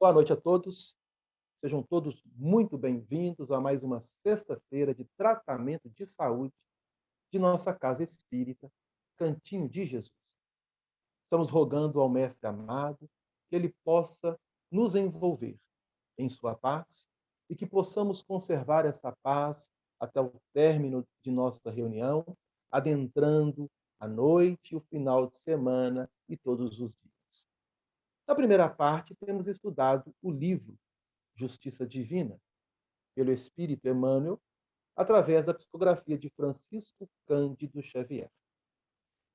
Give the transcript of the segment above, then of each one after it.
Boa noite a todos. Sejam todos muito bem-vindos a mais uma sexta-feira de tratamento de saúde de nossa Casa Espírita, Cantinho de Jesus. Estamos rogando ao Mestre amado que ele possa nos envolver em sua paz e que possamos conservar essa paz até o término de nossa reunião, adentrando a noite, o final de semana e todos os dias. Na primeira parte, temos estudado o livro Justiça Divina, pelo Espírito Emmanuel, através da psicografia de Francisco Cândido Xavier.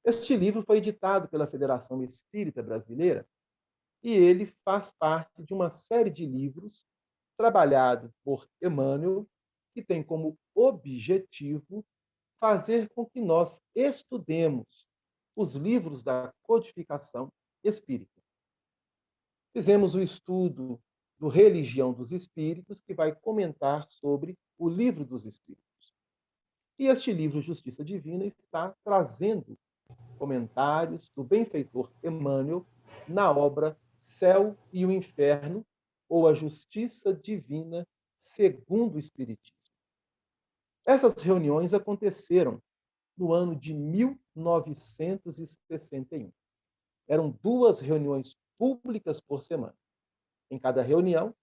Este livro foi editado pela Federação Espírita Brasileira e ele faz parte de uma série de livros trabalhado por Emmanuel, que tem como objetivo fazer com que nós estudemos os livros da codificação espírita. Fizemos o estudo do Religião dos Espíritos, que vai comentar sobre o Livro dos Espíritos. E este livro, Justiça Divina, está trazendo comentários do benfeitor Emmanuel na obra Céu e o Inferno, ou a Justiça Divina segundo o Espiritismo. Essas reuniões aconteceram no ano de 1961. Eram 2 reuniões públicas por semana. Em cada reunião,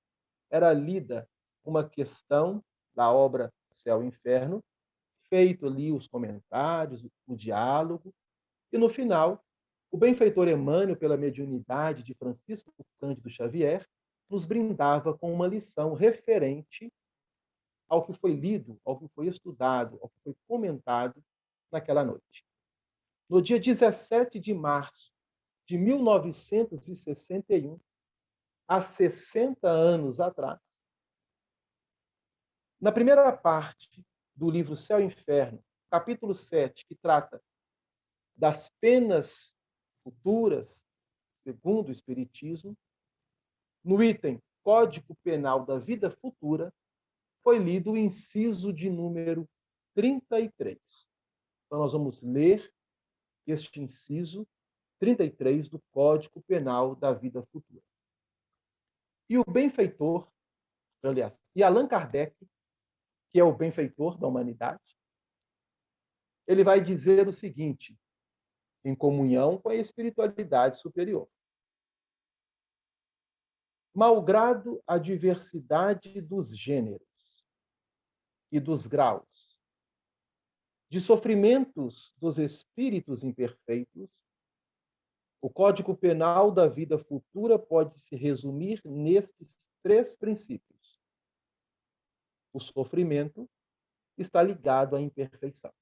era lida uma questão da obra Céu e Inferno, feito ali os comentários, o diálogo, e no final, o benfeitor Emmanuel, pela mediunidade de Francisco Cândido Xavier, nos brindava com uma lição referente ao que foi lido, ao que foi estudado, ao que foi comentado naquela noite. No dia 17 de março de 1961, há 60 anos atrás, na primeira parte do livro Céu e Inferno, capítulo 7, que trata das penas futuras, segundo o Espiritismo, no item Código Penal da Vida Futura, foi lido o inciso de número 33. Então, nós vamos ler este inciso 33 do Código Penal da Vida Futura. E o benfeitor, aliás, e Allan Kardec, que é o benfeitor da humanidade, ele vai dizer o seguinte, em comunhão com a espiritualidade superior. Malgrado a diversidade dos gêneros e dos graus, de sofrimentos dos espíritos imperfeitos, o Código Penal da Vida Futura pode se resumir nestes 3 princípios. O sofrimento está ligado à imperfeição.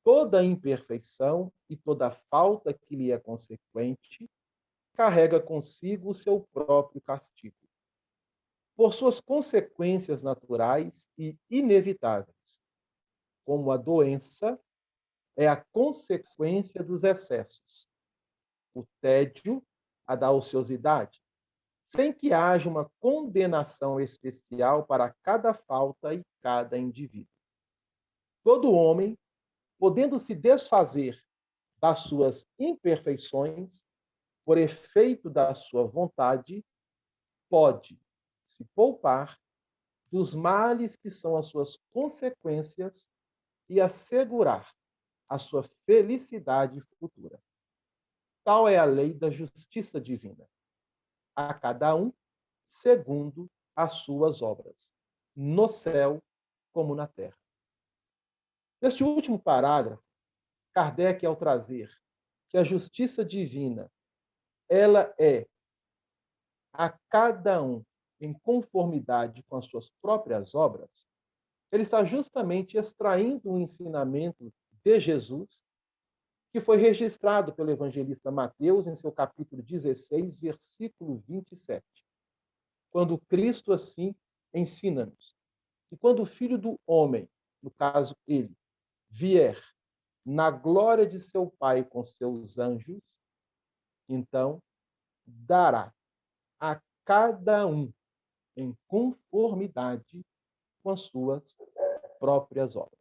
Toda imperfeição e toda falta que lhe é consequente carrega consigo o seu próprio castigo, por suas consequências naturais e inevitáveis, como a doença é a consequência dos excessos, o tédio, a da ociosidade, sem que haja uma condenação especial para cada falta e cada indivíduo. Todo homem, podendo se desfazer das suas imperfeições, por efeito da sua vontade, pode se poupar dos males que são as suas consequências e assegurar a sua felicidade futura. Tal é a lei da justiça divina. A cada um segundo as suas obras, no céu como na terra. Neste último parágrafo, Kardec, ao trazer que a justiça divina ela é a cada um em conformidade com as suas próprias obras, ele está justamente extraindo um ensinamento de Jesus, que foi registrado pelo evangelista Mateus em seu capítulo 16, versículo 27. Quando Cristo, assim, ensina-nos que quando o Filho do Homem, no caso ele, vier na glória de seu Pai com seus anjos, então dará a cada um em conformidade com as suas próprias obras.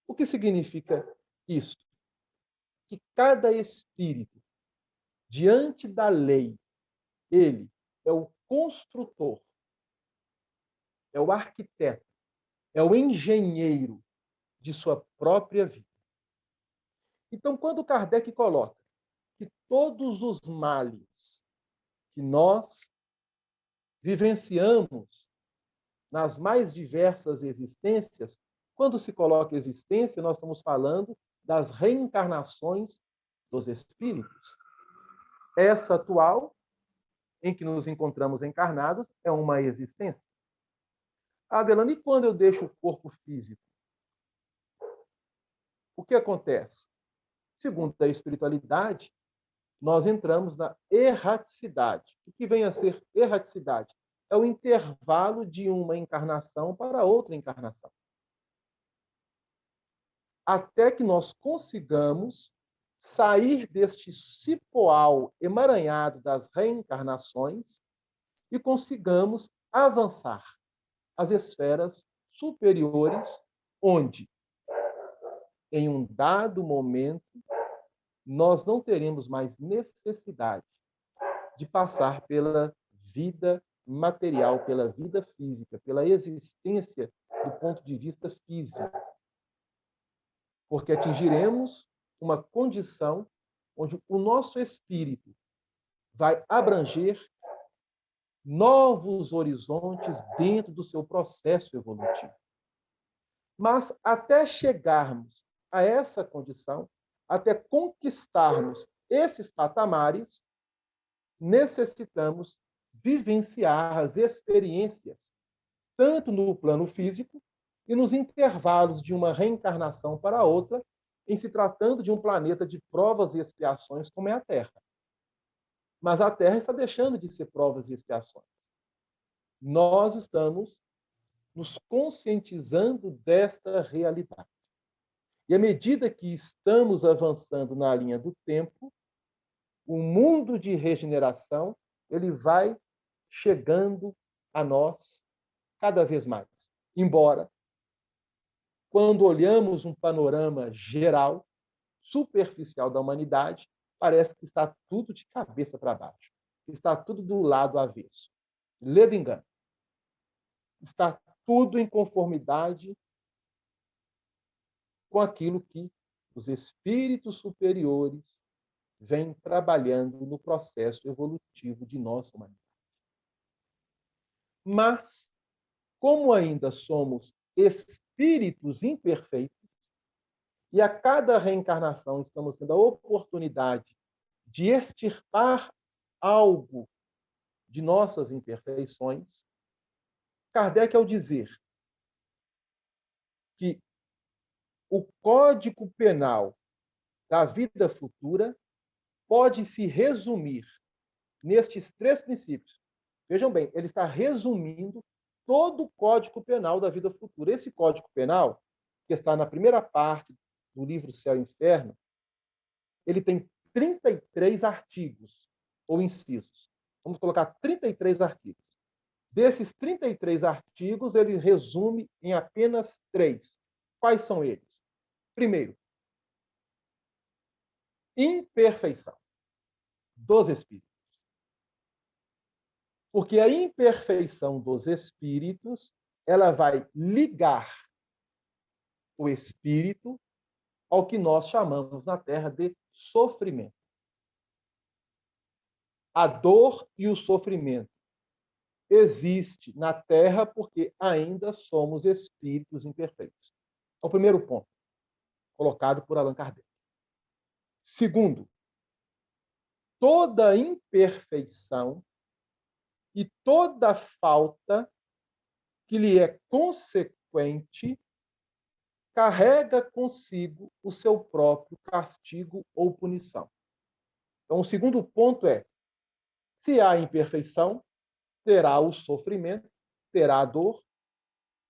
O que significa isso? Que cada espírito, diante da lei Ele é o construtor, é o arquiteto, é o engenheiro de sua própria vida. Então, quando Kardec coloca que todos os males que nós vivenciamos nas mais diversas existências, quando se coloca existência, nós estamos falando das reencarnações dos espíritos. Essa atual, em que nos encontramos encarnados, é uma existência. Adelano, e quando eu deixo o corpo físico? O que acontece? Segundo a espiritualidade, nós entramos na erraticidade. O que vem a ser erraticidade? É o intervalo de uma encarnação para outra encarnação. Até que nós consigamos sair deste cipoal emaranhado das reencarnações e consigamos avançar às esferas superiores, onde, em um dado momento, nós não teremos mais necessidade de passar pela vida material, pela vida física, pela existência do ponto de vista físico. Porque atingiremos uma condição onde o nosso espírito vai abranger novos horizontes dentro do seu processo evolutivo. Mas até chegarmos a essa condição, até conquistarmos esses patamares, necessitamos vivenciar as experiências, tanto no plano físico e nos intervalos de uma reencarnação para outra, em se tratando de um planeta de provas e expiações como é a Terra. Mas a Terra está deixando de ser provas e expiações. Nós estamos nos conscientizando desta realidade. E à medida que estamos avançando na linha do tempo, o mundo de regeneração ele vai chegando a nós cada vez mais. Embora, quando olhamos um panorama geral, superficial da humanidade, parece que está tudo de cabeça para baixo. Está tudo do lado avesso. Ledo engano. Está tudo em conformidade com aquilo que os espíritos superiores vêm trabalhando no processo evolutivo de nossa humanidade. Mas, como ainda somos espíritos imperfeitos, e a cada reencarnação estamos tendo a oportunidade de extirpar algo de nossas imperfeições, Kardec, ao dizer que o Código Penal da vida futura pode se resumir nestes 3 princípios. Vejam bem, ele está resumindo todo o Código Penal da vida futura. Esse Código Penal, que está na primeira parte do livro Céu e Inferno, ele tem 33 artigos, ou incisos. Vamos colocar 33 artigos. Desses 33 artigos, ele resume em apenas 3. Quais são eles? Primeiro, imperfeição dos espíritos. Porque a imperfeição dos espíritos, ela vai ligar o espírito ao que nós chamamos na Terra de sofrimento. A dor e o sofrimento existe na Terra porque ainda somos espíritos imperfeitos. É o primeiro ponto, colocado por Allan Kardec. Segundo, toda imperfeição e toda falta que lhe é consequente carrega consigo o seu próprio castigo ou punição. Então, o segundo ponto é, se há imperfeição, terá o sofrimento, terá a dor.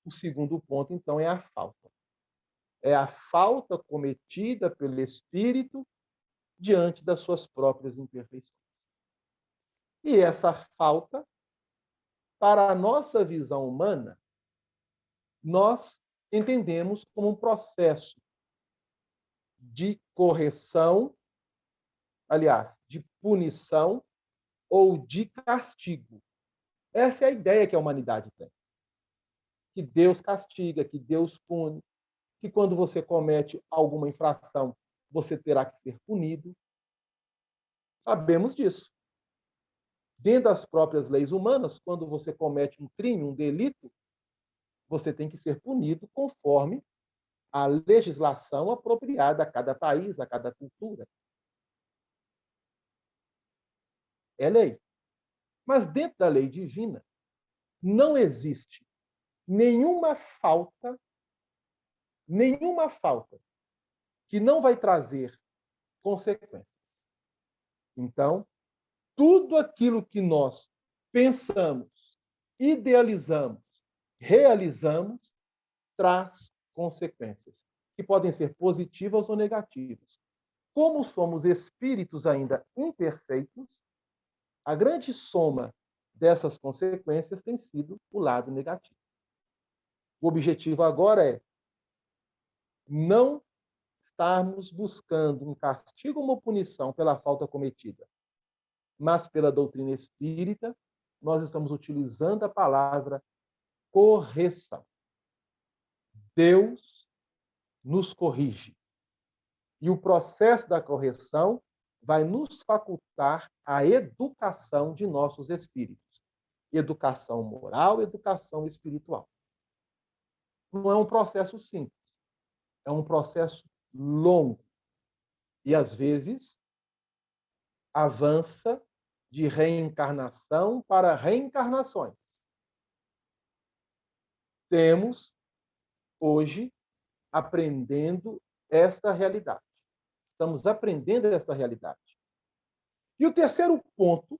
O segundo ponto, então, é a falta. É a falta cometida pelo espírito diante das suas próprias imperfeições. E essa falta, para a nossa visão humana, nós entendemos como um processo de correção, aliás, de punição ou de castigo. Essa é a ideia que a humanidade tem. Que Deus castiga, que Deus pune, que quando você comete alguma infração, você terá que ser punido. Sabemos disso. Dentro das próprias leis humanas, quando você comete um crime, um delito, você tem que ser punido conforme a legislação apropriada a cada país, a cada cultura. É lei. Mas dentro da lei divina, não existe nenhuma falta que não vai trazer consequências. Então, tudo aquilo que nós pensamos, idealizamos, realizamos, traz consequências, que podem ser positivas ou negativas. Como somos espíritos ainda imperfeitos, a grande soma dessas consequências tem sido o lado negativo. O objetivo agora é não estarmos buscando um castigo ou uma punição pela falta cometida, mas pela doutrina espírita, nós estamos utilizando a palavra correção. Deus nos corrige. E o processo da correção vai nos facultar a educação de nossos espíritos. Educação moral, educação espiritual. Não é um processo simples. É um processo longo. E, às vezes, avança de reencarnação para reencarnações. Temos, hoje, aprendendo esta realidade. Estamos aprendendo esta realidade. E o terceiro ponto,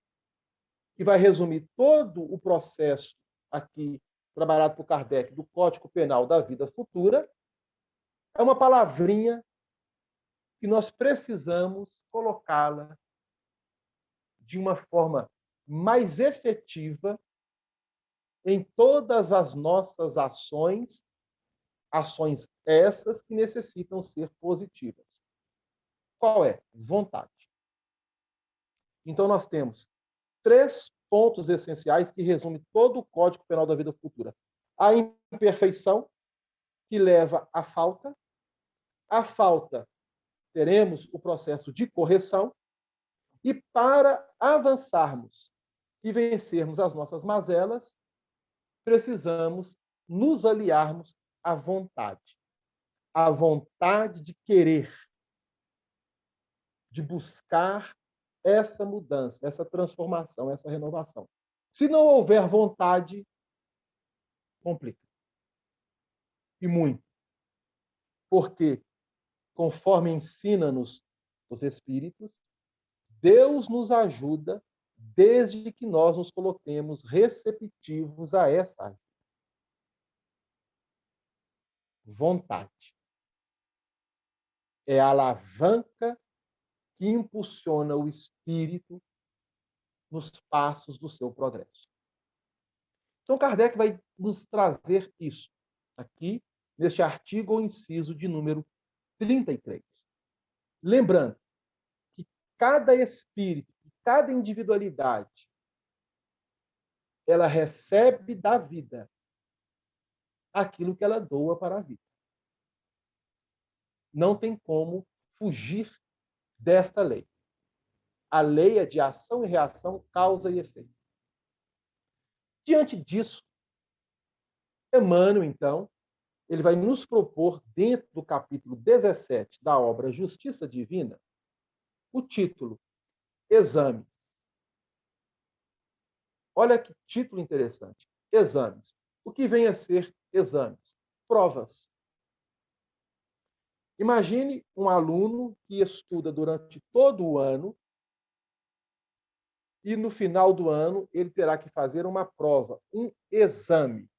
que vai resumir todo o processo aqui trabalhado por Kardec do Código Penal da Vida Futura, é uma palavrinha que nós precisamos colocá-la de uma forma mais efetiva em todas as nossas ações essas que necessitam ser positivas. Qual é? Vontade. Então, nós temos 3 pontos essenciais que resumem todo o Código Penal da Vida Futura. A imperfeição, que leva à falta. A falta, teremos o processo de correção. E para avançarmos e vencermos as nossas mazelas, precisamos nos aliarmos à vontade. À vontade de querer, de buscar essa mudança, essa transformação, essa renovação. Se não houver vontade, complica. E muito. Porque, conforme ensina-nos os Espíritos, Deus nos ajuda desde que nós nos coloquemos receptivos a essa ajuda. Vontade. É a alavanca que impulsiona o espírito nos passos do seu progresso. Então, Kardec vai nos trazer isso aqui, neste artigo ou inciso de número 33. Lembrando que cada espírito, cada individualidade, ela recebe da vida aquilo que ela doa para a vida. Não tem como fugir desta lei. A lei é de ação e reação, causa e efeito. Diante disso, Emmanuel, então, ele vai nos propor, dentro do capítulo 17 da obra Justiça Divina, o título Exames. Olha que título interessante. Exames. O que vem a ser exames? Provas. Imagine um aluno que estuda durante todo o ano e no final do ano ele terá que fazer uma prova, um exame,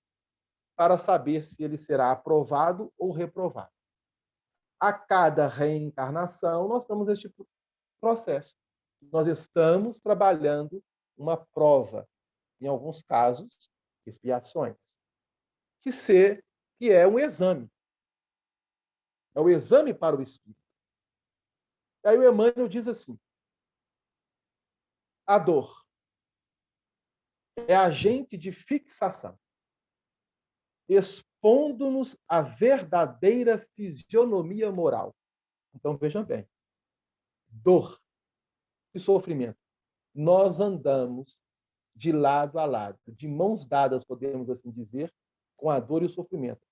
para saber se ele será aprovado ou reprovado. A cada reencarnação, nós temos este processo. Nós estamos trabalhando uma prova, em alguns casos, expiações, que é um exame. É o exame para o espírito. Aí o Emmanuel diz assim: a dor. é agente de fixação, expondo-nos à verdadeira fisionomia moral. Então, vejam bem, dor e sofrimento. Nós andamos de lado a lado, de mãos dadas, podemos assim dizer, com a dor e o sofrimento.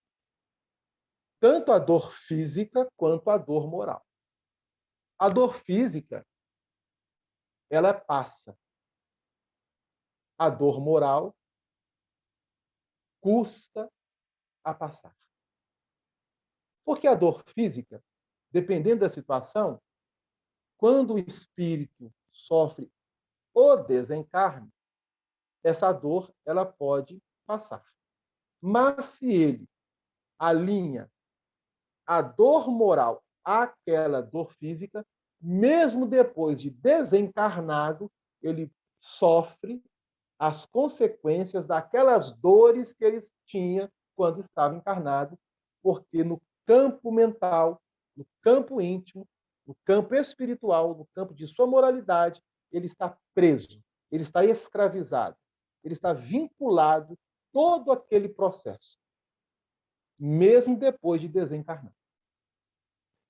Tanto a dor física quanto a dor moral. A dor física, ela passa. A dor moral custa a passar. Porque a dor física, dependendo da situação, quando o espírito sofre o desencarne, essa dor ela pode passar. Mas se ele alinha a dor moral àquela dor física, mesmo depois de desencarnado, ele sofre as consequências daquelas dores que ele tinha quando estava encarnado, porque no campo mental, no campo íntimo, no campo espiritual, no campo de sua moralidade, ele está preso, ele está escravizado, ele está vinculado todo aquele processo, mesmo depois de desencarnar.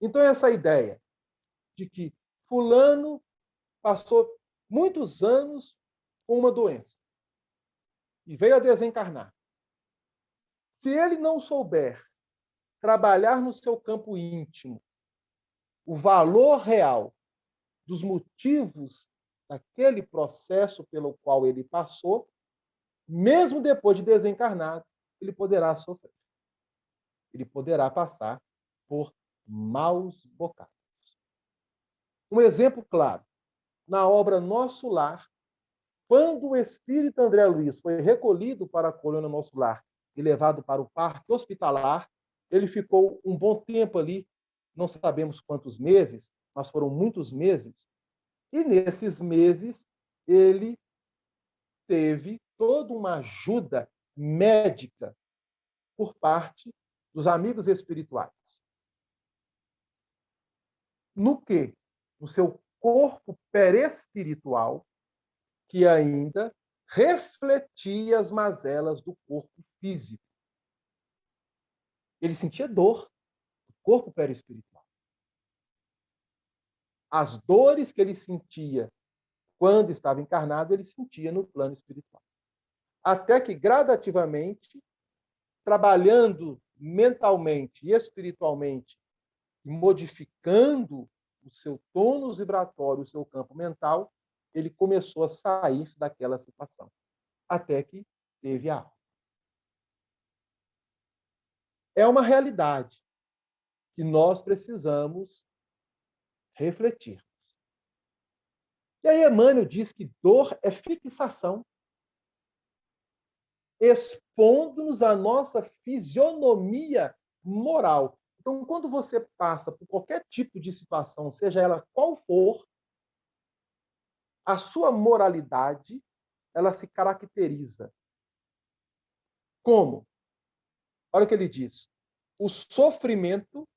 Então, essa ideia de que fulano passou muitos anos com uma doença e veio a desencarnar. Se ele não souber trabalhar no seu campo íntimo o valor real dos motivos daquele processo pelo qual ele passou, mesmo depois de desencarnado, ele poderá sofrer. Ele poderá passar por maus bocados. Um exemplo claro, na obra Nosso Lar, quando o espírito André Luiz foi recolhido para a colônia Nosso Lar e levado para o parque hospitalar, ele ficou um bom tempo ali, não sabemos quantos meses, mas foram muitos meses, e nesses meses ele teve toda uma ajuda médica por parte dos amigos espirituais. No quê? No seu corpo perespiritual, que ainda refletia as mazelas do corpo físico. Ele sentia dor do corpo perispiritual. As dores que ele sentia quando estava encarnado, ele sentia no plano espiritual. Até que, gradativamente, trabalhando mentalmente e espiritualmente, modificando o seu tônus vibratório, o seu campo mental, ele começou a sair daquela situação. Até que teve a alta. É uma realidade que nós precisamos refletir. E aí Emmanuel diz que dor é fixação, expondo-nos à nossa fisionomia moral. Então, quando você passa por qualquer tipo de situação, seja ela qual for, a sua moralidade, ela se caracteriza. Como? Olha o que ele diz. O sofrimento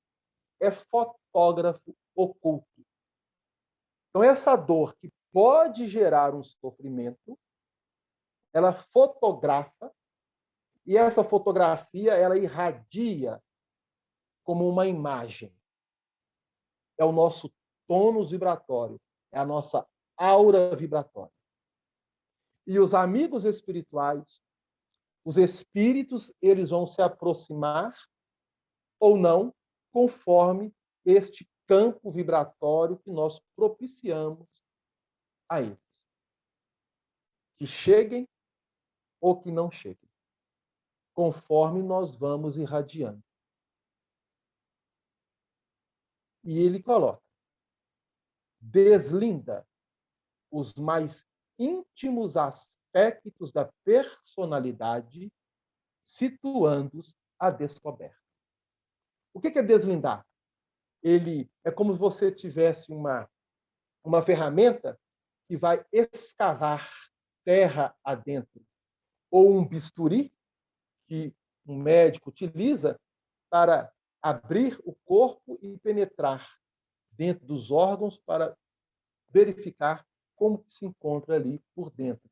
é fotógrafo oculto. Então, essa dor que pode gerar um sofrimento, ela fotografa, e essa fotografia ela irradia como uma imagem. É o nosso tônus vibratório, é a nossa aura vibratória. E os amigos espirituais, os espíritos, eles vão se aproximar ou não, conforme este campo vibratório que nós propiciamos a eles. Que cheguem ou que não cheguem, conforme nós vamos irradiando. E ele coloca, deslinda os mais íntimos aspectos da personalidade, situando-os à descoberta. O que é deslindar? Ele é como se você tivesse uma ferramenta que vai escavar terra adentro, ou um bisturi que um médico utiliza para abrir o corpo e penetrar dentro dos órgãos para verificar como se encontra ali por dentro.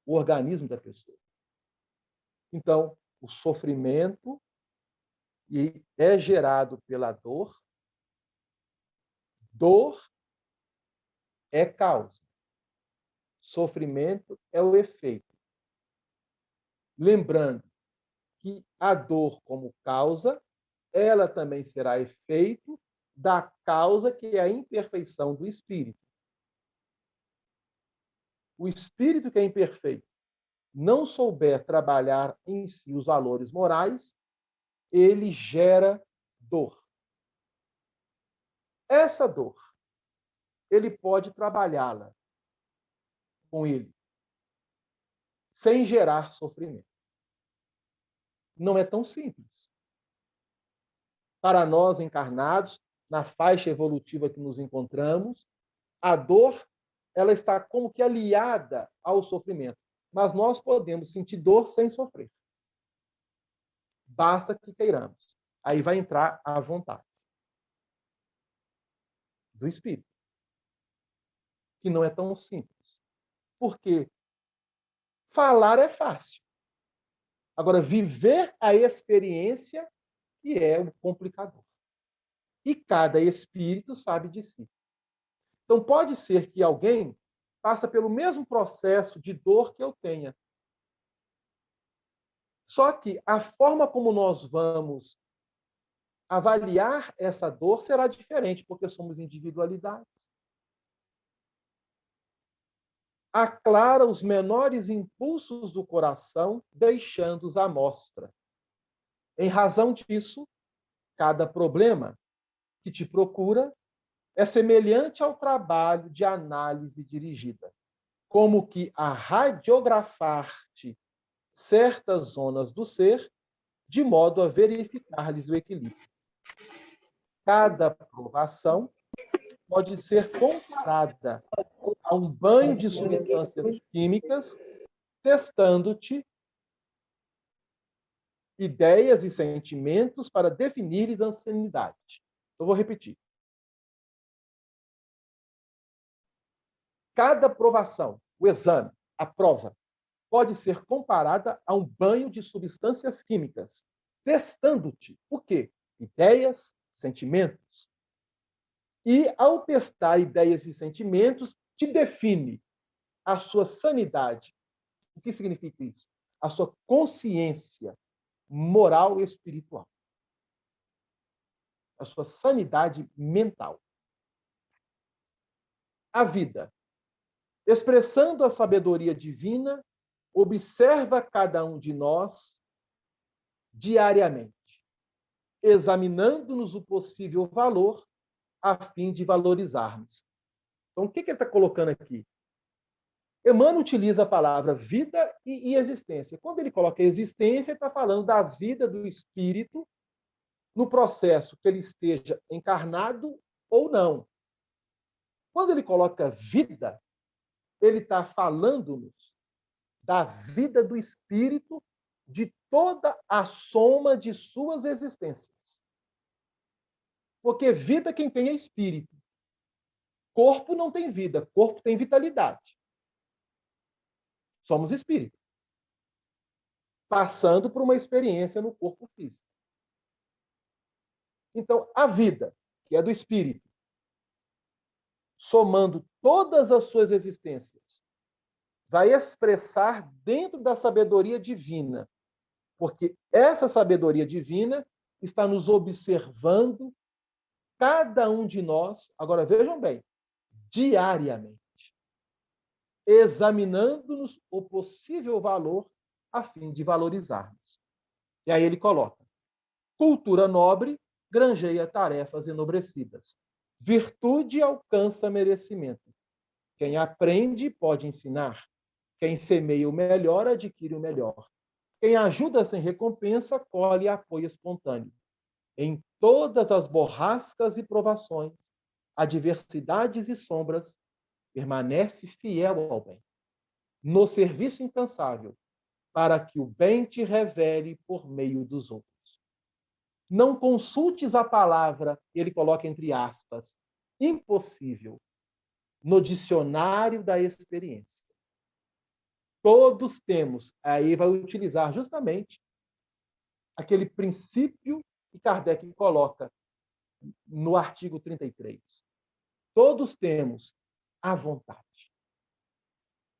o organismo da pessoa. Então, o sofrimento é gerado pela dor. Dor é causa. Sofrimento é o efeito. Lembrando que a dor como causa, ela também será efeito da causa que é a imperfeição do espírito. O espírito que é imperfeito não souber trabalhar em si os valores morais, ele gera dor. Essa dor, ele pode trabalhá-la com ele, sem gerar sofrimento. Não é tão simples. Para nós encarnados, na faixa evolutiva que nos encontramos, a dor ela está como que aliada ao sofrimento. Mas nós podemos sentir dor sem sofrer. Basta que queiramos. Aí vai entrar a vontade do espírito, que não é tão simples. Porque falar é fácil. Agora, viver a experiência que é o complicador. E cada espírito sabe de si. Então, pode ser que alguém passe pelo mesmo processo de dor que eu tenha. Só que a forma como nós vamos avaliar essa dor será diferente, porque somos individualidades. Aclara os menores impulsos do coração, deixando-os à mostra. Em razão disso, cada problema que te procura é semelhante ao trabalho de análise dirigida, como que a radiografar-te certas zonas do ser, de modo a verificar-lhes o equilíbrio. Cada provação pode ser comparada a um banho de substâncias químicas, testando-te ideias e sentimentos para definires a sanidade. Eu vou repetir. Cada provação, o exame, a prova, pode ser comparada a um banho de substâncias químicas, testando-te o quê? Ideias, sentimentos. E, ao testar ideias e sentimentos, te define a sua sanidade. O que significa isso? A sua consciência moral e espiritual. A sua sanidade mental. A vida, expressando a sabedoria divina, observa cada um de nós diariamente, examinando-nos o possível valor a fim de valorizarmos. Então, o que ele está colocando aqui? Emmanuel utiliza a palavra vida e existência. Quando ele coloca existência, ele está falando da vida do espírito no processo que ele esteja encarnado ou não. Quando ele coloca vida, ele está falando-nos da vida do espírito, de toda a soma de suas existências. Porque vida quem tem é espírito. Corpo não tem vida, corpo tem vitalidade. Somos espírito. Passando por uma experiência no corpo físico. Então, a vida, que é do espírito, somando todas as suas existências, vai expressar dentro da sabedoria divina, porque essa sabedoria divina está nos observando, cada um de nós, agora vejam bem, diariamente, examinando-nos o possível valor a fim de valorizarmos. E aí ele coloca: cultura nobre granjeia tarefas enobrecidas. Virtude alcança merecimento. Quem aprende pode ensinar. Quem semeia o melhor adquire o melhor. Quem ajuda sem recompensa colhe apoio espontâneo. Em todas as borrascas e provações, adversidades e sombras, permanece fiel ao bem, no serviço incansável, para que o bem te revele por meio dos outros. Não consultes a palavra, ele coloca entre aspas, impossível, no dicionário da experiência. todos temos. Aí vai utilizar justamente aquele princípio que Kardec coloca no artigo 33. Todos temos a vontade.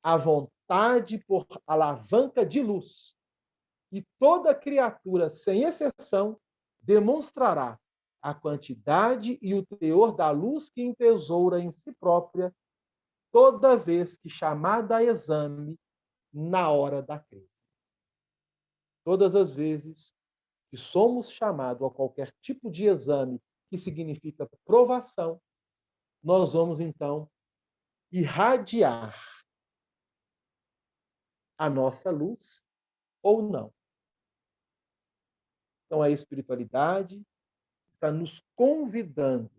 A vontade por alavanca de luz. E toda criatura, sem exceção, demonstrará a quantidade e o teor da luz que entesoura em si própria, toda vez que chamada a exame na hora da crise. Todas as vezes que somos chamados a qualquer tipo de exame que significa provação, nós vamos, então, irradiar a nossa luz ou não. Então, a espiritualidade está nos convidando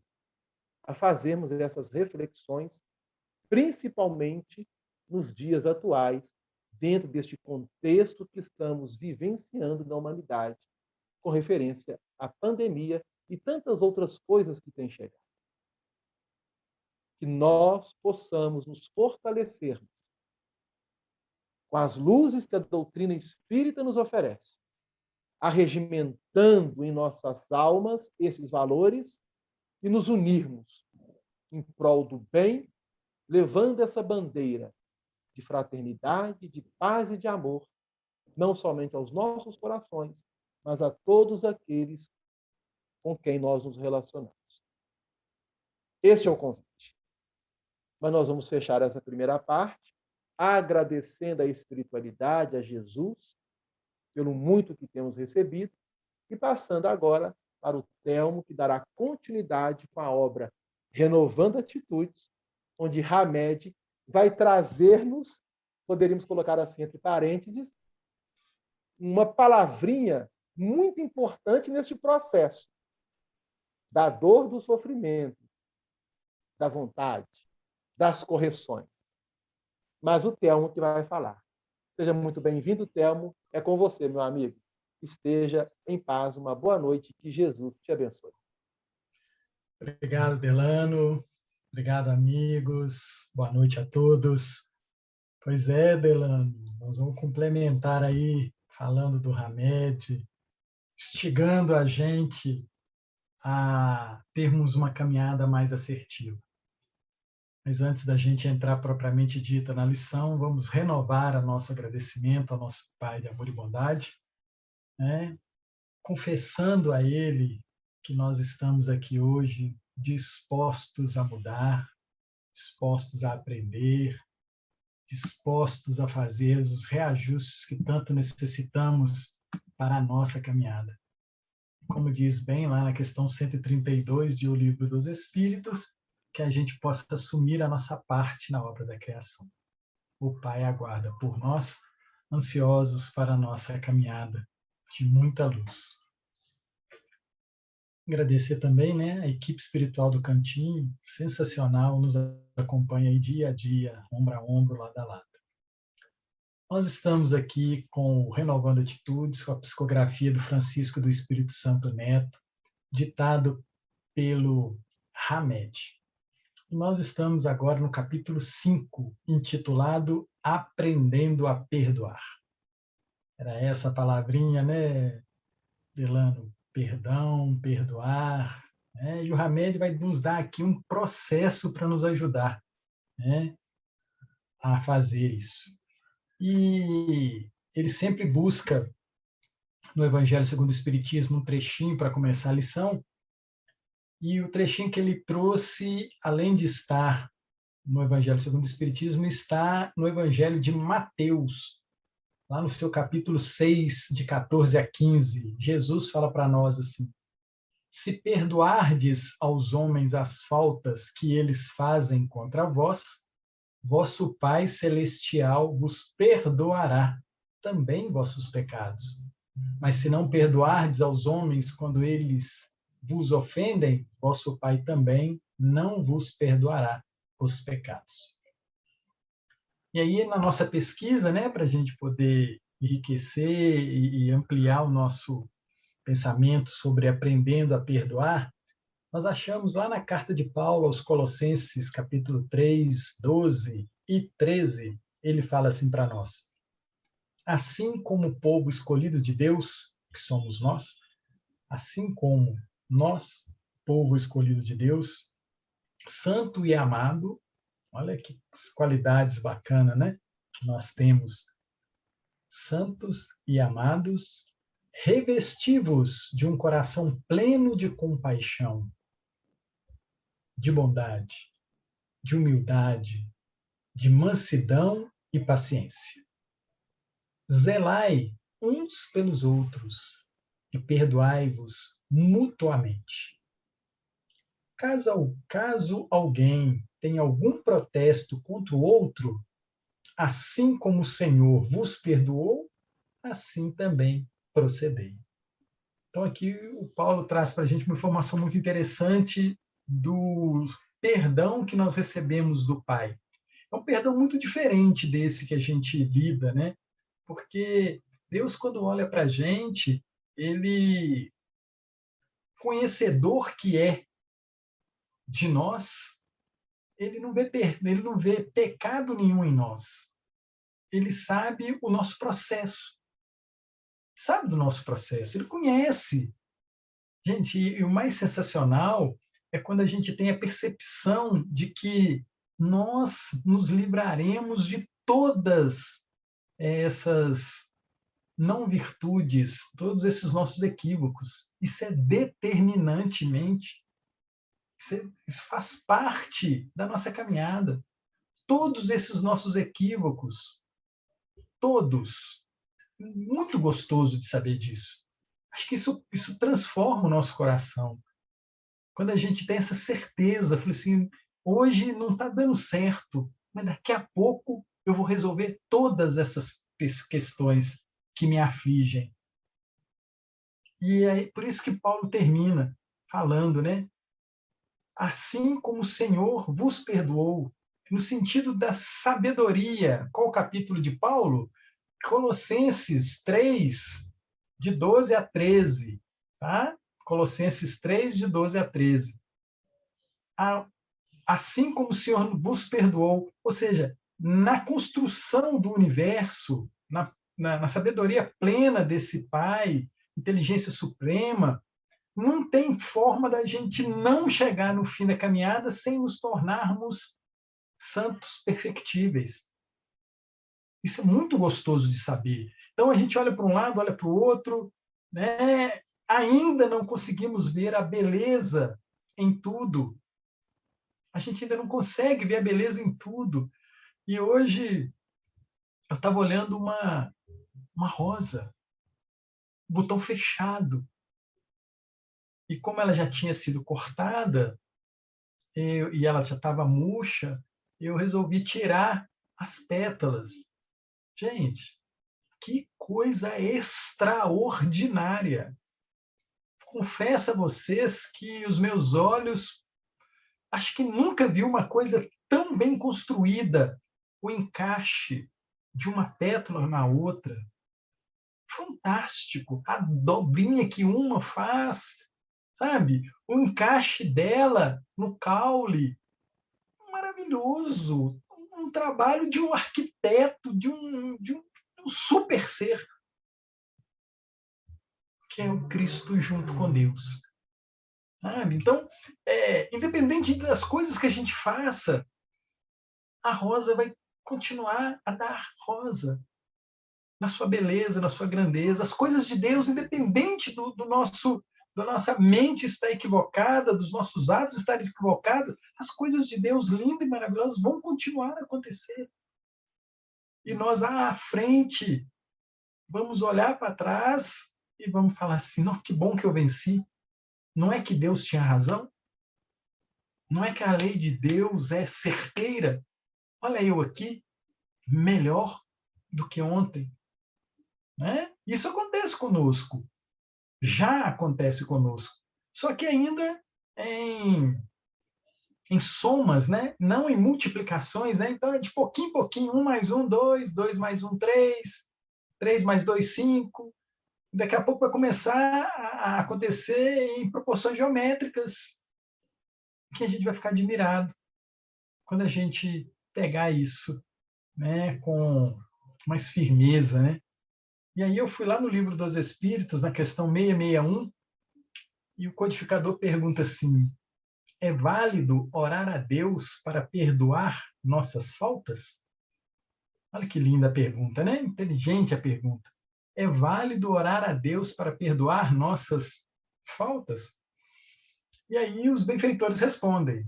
a fazermos essas reflexões, principalmente nos dias atuais, dentro deste contexto que estamos vivenciando na humanidade, com referência à pandemia e tantas outras coisas que têm chegado. Que nós possamos nos fortalecermos com as luzes que a doutrina espírita nos oferece, arregimentando em nossas almas esses valores e nos unirmos em prol do bem, levando essa bandeira de fraternidade, de paz e de amor, não somente aos nossos corações, mas a todos aqueles com quem nós nos relacionamos. Este é o convite. Mas nós vamos fechar essa primeira parte, agradecendo a espiritualidade, a Jesus, pelo muito que temos recebido, e passando agora para o Telmo, que dará continuidade com a obra Renovando Atitudes, onde Hamed vai trazer-nos, poderíamos colocar assim entre parênteses, uma palavrinha muito importante nesse processo da dor, do sofrimento, da vontade, das correções. Mas o Telmo que vai falar. Seja muito bem-vindo, Telmo. É com você, meu amigo. Esteja em paz, uma boa noite, que Jesus te abençoe. Obrigado, Delano. Obrigado, amigos. Boa noite a todos. Pois é, Delano, nós vamos complementar aí, falando do Hamed, instigando a gente a termos uma caminhada mais assertiva. Mas antes da gente entrar propriamente dita na lição, vamos renovar o nosso agradecimento ao nosso Pai de amor e bondade, né? Confessando a Ele que nós estamos aqui hoje dispostos a mudar, dispostos a aprender, dispostos a fazer os reajustes que tanto necessitamos para a nossa caminhada. Como diz bem lá na questão 132 de O Livro dos Espíritos, que a gente possa assumir a nossa parte na obra da criação. O Pai aguarda por nós, ansiosos para a nossa caminhada de muita luz. Agradecer também, né, a equipe espiritual do Cantinho, sensacional, nos acompanha aí dia a dia, ombro a ombro, lado a lado. Nós estamos aqui com o Renovando Atitudes, com a psicografia do Francisco do Espírito Santo Neto, ditado pelo Hamed. E nós estamos agora no capítulo 5, intitulado Aprendendo a Perdoar. Era essa palavrinha, né, Delano? Perdão, perdoar. Né? E o Hamed vai nos dar aqui um processo para nos ajudar, né, a fazer isso. E ele sempre busca, no Evangelho segundo o Espiritismo, um trechinho para começar a lição. E o trechinho que ele trouxe, além de estar no Evangelho segundo o Espiritismo, está no Evangelho de Mateus, lá no seu capítulo 6, de 14 a 15. Jesus fala para nós assim: se perdoardes aos homens as faltas que eles fazem contra vós, vosso Pai Celestial vos perdoará também vossos pecados. Mas se não perdoardes aos homens quando eles vos ofendem, vosso Pai também não vos perdoará os pecados. E aí, na nossa pesquisa, né, para a gente poder enriquecer e ampliar o nosso pensamento sobre aprendendo a perdoar, nós achamos lá na carta de Paulo aos Colossenses, capítulo 3, 12 e 13, ele fala assim para nós: assim como o povo escolhido de Deus, que somos nós, assim como nós, povo escolhido de Deus, santo e amado, olha que qualidades bacanas, né? Que nós temos, santos e amados, revestivos de um coração pleno de compaixão, de bondade, de humildade, de mansidão e paciência. Zelai uns pelos outros e perdoai-vos mutuamente. Caso alguém tenha algum protesto contra o outro, assim como o Senhor vos perdoou, assim também procedei. Então, aqui o Paulo traz para a gente uma informação muito interessante do perdão que nós recebemos do Pai. É um perdão muito diferente desse que a gente lida, né? Porque Deus, quando olha para a gente, ele, conhecedor que é de nós, ele não vê pecado nenhum em nós. Ele sabe o nosso processo. Sabe do nosso processo. Ele conhece. Gente, e o mais sensacional é quando a gente tem a percepção de que nós nos livraremos de todas essas não virtudes, todos esses nossos equívocos. Isso é determinantemente, isso faz parte da nossa caminhada. Todos esses nossos equívocos, todos, muito gostoso de saber disso. Acho que isso transforma o nosso coração. Quando a gente tem essa certeza, fala assim, hoje não está dando certo, mas daqui a pouco eu vou resolver todas essas questões que me afligem. E é por isso que Paulo termina falando, né? Assim como o Senhor vos perdoou, no sentido da sabedoria. Qual o capítulo de Paulo? Colossenses 3, de 12 a 13. Tá? Colossenses 3, de 12 a 13. Assim como o Senhor vos perdoou, ou seja, na construção do universo, na sabedoria plena desse Pai, inteligência suprema, não tem forma da gente não chegar no fim da caminhada sem nos tornarmos santos perfectíveis. Isso é muito gostoso de saber. Então a gente olha para um lado, olha para o outro, né? Ainda não conseguimos ver a beleza em tudo. A gente ainda não consegue ver a beleza em tudo. E hoje eu estava olhando uma rosa, botão fechado. E como ela já tinha sido cortada, e ela já estava murcha, eu resolvi tirar as pétalas. Gente, que coisa extraordinária! Confesso a vocês que os meus olhos, acho que nunca vi uma coisa tão bem construída, o encaixe de uma pétala na outra. Fantástico! A dobrinha que uma faz, sabe? O encaixe dela no caule, maravilhoso, um trabalho de um arquiteto, de um super ser, que é o Cristo junto com Deus. Sabe? Então, independente das coisas que a gente faça, a rosa vai continuar a dar rosa, na sua beleza, na sua grandeza. As coisas de Deus, independente da nossa mente estar equivocada, dos nossos atos estarem equivocados, as coisas de Deus lindas e maravilhosas vão continuar a acontecer. E nós, à frente, vamos olhar para trás e vamos falar assim, não, que bom que eu venci. Não é que Deus tinha razão? Não é que a lei de Deus é certeira? Olha eu aqui, melhor do que ontem. Né? Isso acontece conosco. Já acontece conosco. Só que ainda em somas, né? Não em multiplicações. Né? Então, é de pouquinho em pouquinho. 1 mais 1, 2. 2 mais 1, 3. 3 mais 2, 5. Daqui a pouco vai começar a acontecer em proporções geométricas, que a gente vai ficar admirado quando a gente pegar isso, né, com mais firmeza, né? E aí eu fui lá no Livro dos Espíritos, na questão 661, e o codificador pergunta assim: é válido orar a Deus para perdoar nossas faltas? Olha que linda a pergunta, né? Inteligente a pergunta. É válido orar a Deus para perdoar nossas faltas? E aí os benfeitores respondem.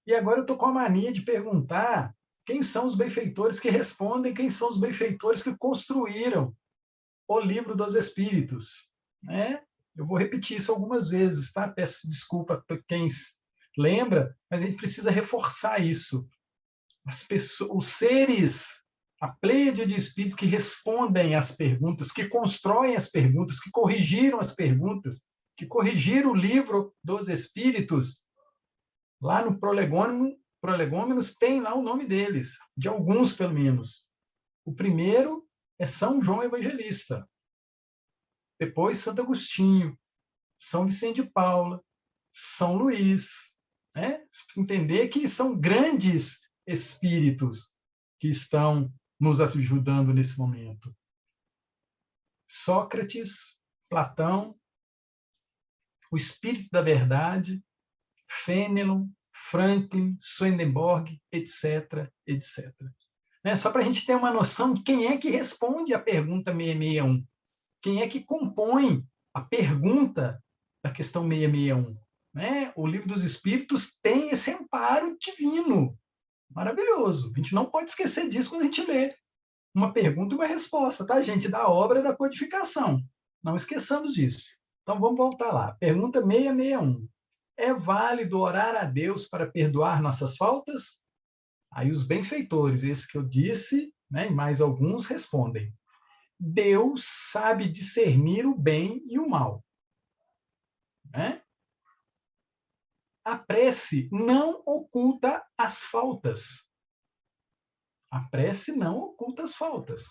E agora eu estou com a mania de perguntar quem são os benfeitores que respondem, quem são os benfeitores que construíram o Livro dos Espíritos. Né? Eu vou repetir isso algumas vezes, tá? Peço desculpa para quem lembra, mas a gente precisa reforçar isso. As pessoas, os seres, a pleiade de espíritos que respondem às perguntas, que constroem as perguntas, que corrigiram as perguntas, que corrigiram o Livro dos Espíritos, lá no Prolegômenos tem lá o nome deles, de alguns pelo menos. O primeiro é São João Evangelista, depois Santo Agostinho, São Vicente de Paula, São Luís. Né? Entender que são grandes espíritos que estão nos ajudando nesse momento. Sócrates, Platão, o Espírito da Verdade, Fenelon, Franklin, Swedenborg, etc., etc. Né? Só para a gente ter uma noção de quem é que responde a pergunta 661, quem é que compõe a pergunta da questão 661. Né? O Livro dos Espíritos tem esse amparo divino, maravilhoso. A gente não pode esquecer disso quando a gente lê uma pergunta e uma resposta, tá, gente? Da obra da codificação. Não esqueçamos disso. Então, vamos voltar lá. Pergunta 661. É válido orar a Deus para perdoar nossas faltas? Aí os benfeitores, esse que eu disse, né, e mais alguns respondem. Deus sabe discernir o bem e o mal. Né? A prece não oculta as faltas. A prece não oculta as faltas.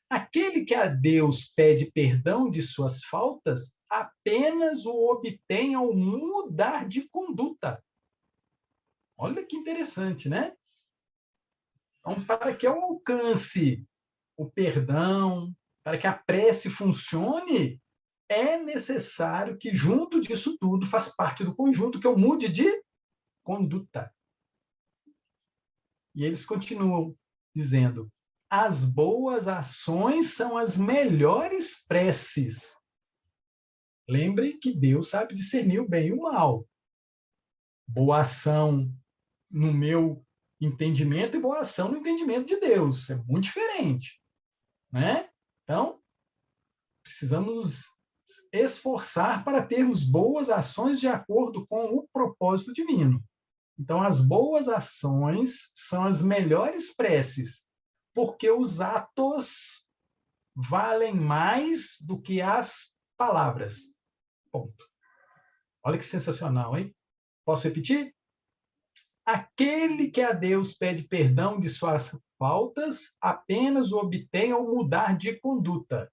Aquele que a Deus pede perdão de suas faltas, apenas o obtém ao mudar de conduta. Olha que interessante, né? Então, para que eu alcance o perdão, para que a prece funcione, é necessário que, junto disso tudo, faz parte do conjunto, que eu mude de conduta. E eles continuam dizendo: as boas ações são as melhores preces. Lembre que Deus sabe discernir o bem e o mal. Boa ação no meu entendimento e boa ação no entendimento de Deus. É muito diferente. Né? Então, precisamos esforçar para termos boas ações de acordo com o propósito divino. Então, as boas ações são as melhores preces, porque os atos valem mais do que as palavras. Ponto. Olha que sensacional, hein? Posso repetir? Aquele que a Deus pede perdão de suas faltas, apenas o obtém ao mudar de conduta.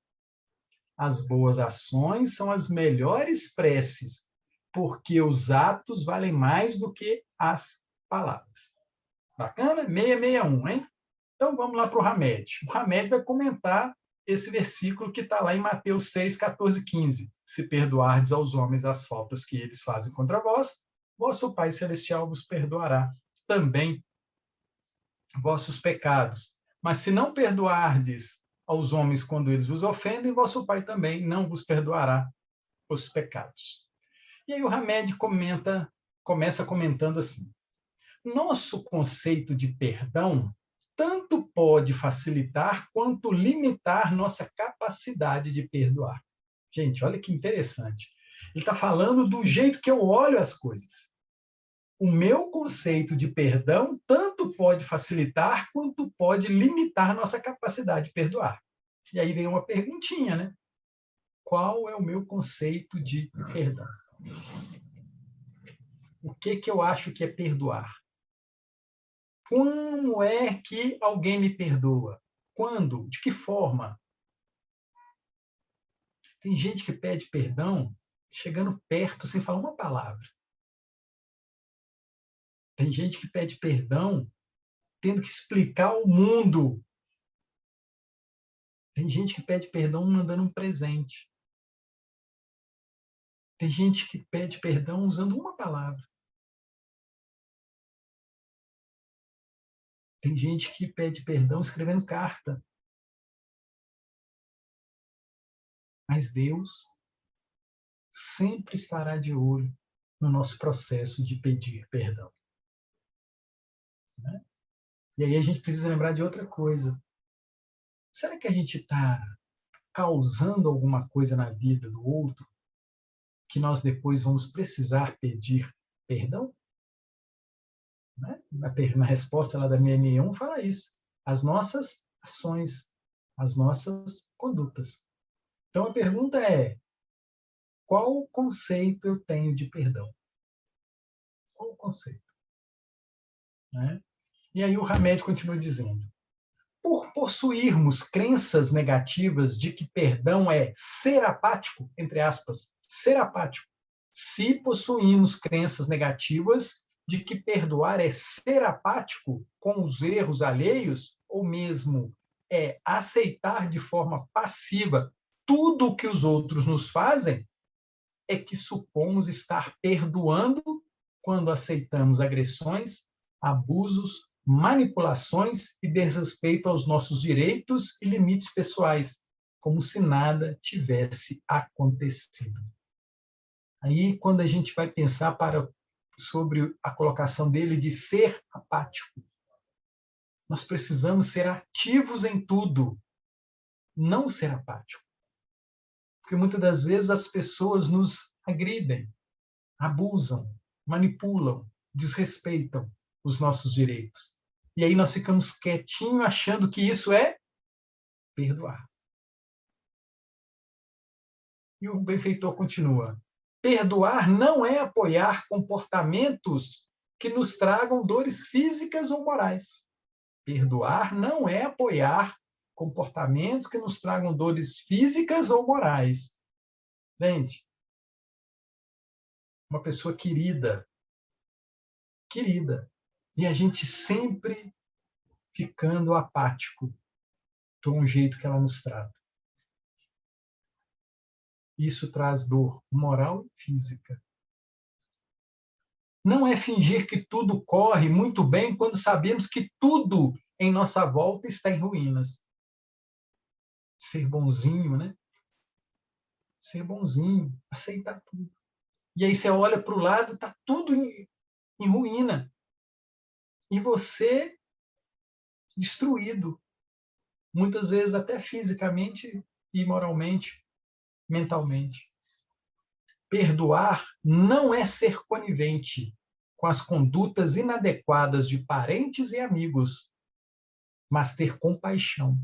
As boas ações são as melhores preces, porque os atos valem mais do que as palavras. Bacana? 661, hein? Então vamos lá para o Hamed. O Hamed vai comentar esse versículo que está lá em Mateus 6, 14, 15. Se perdoardes aos homens as faltas que eles fazem contra vós, vosso Pai Celestial vos perdoará também vossos pecados. Mas se não perdoardes aos homens quando eles vos ofendem, vosso Pai também não vos perdoará os pecados. E aí o Hamed começa comentando assim: nosso conceito de perdão tanto pode facilitar quanto limitar nossa capacidade de perdoar. Gente, olha que interessante. Ele está falando do jeito que eu olho as coisas. O meu conceito de perdão tanto pode facilitar quanto pode limitar nossa capacidade de perdoar. E aí vem uma perguntinha, né? Qual é o meu conceito de perdão? O que eu acho que é perdoar? Como é que alguém me perdoa? Quando? De que forma? Tem gente que pede perdão chegando perto sem falar uma palavra. Tem gente que pede perdão tendo que explicar ao mundo Tem gente que pede perdão mandando um presente. Tem gente que pede perdão usando uma palavra. Tem gente que pede perdão escrevendo carta. Mas Deus sempre estará de olho no nosso processo de pedir perdão. Né? E aí a gente precisa lembrar de outra coisa. Será que a gente está causando alguma coisa na vida do outro que nós depois vamos precisar pedir perdão? Né? Na resposta lá da MN1 fala isso. As nossas ações, as nossas condutas. Então a pergunta é: qual conceito eu tenho de perdão? Qual o conceito? Né? E aí o Hamed continua dizendo: por possuirmos crenças negativas de que perdão é ser apático, entre aspas, ser apático, se possuímos crenças negativas de que perdoar é ser apático com os erros alheios, ou mesmo é aceitar de forma passiva tudo o que os outros nos fazem, é que supomos estar perdoando quando aceitamos agressões, abusos, manipulações e desrespeito aos nossos direitos e limites pessoais, como se nada tivesse acontecido. Aí, quando a gente vai pensar sobre a colocação dele de ser apático, nós precisamos ser ativos em tudo, não ser apático. Porque muitas das vezes as pessoas nos agridem, abusam, manipulam, desrespeitam os nossos direitos. E aí nós ficamos quietinhos achando que isso é perdoar. E o benfeitor continua: perdoar não é apoiar comportamentos que nos tragam dores físicas ou morais. Perdoar não é apoiar comportamentos que nos tragam dores físicas ou morais. Gente, uma pessoa querida, e a gente sempre ficando apático por um jeito que ela nos trata. Isso traz dor moral e física. Não é fingir que tudo corre muito bem quando sabemos que tudo em nossa volta está em ruínas. Ser bonzinho, né? Ser bonzinho, aceitar tudo. E aí você olha para o lado, está tudo em ruína. E você destruído. Muitas vezes até fisicamente e moralmente, mentalmente. Perdoar não é ser conivente com as condutas inadequadas de parentes e amigos, mas ter compaixão.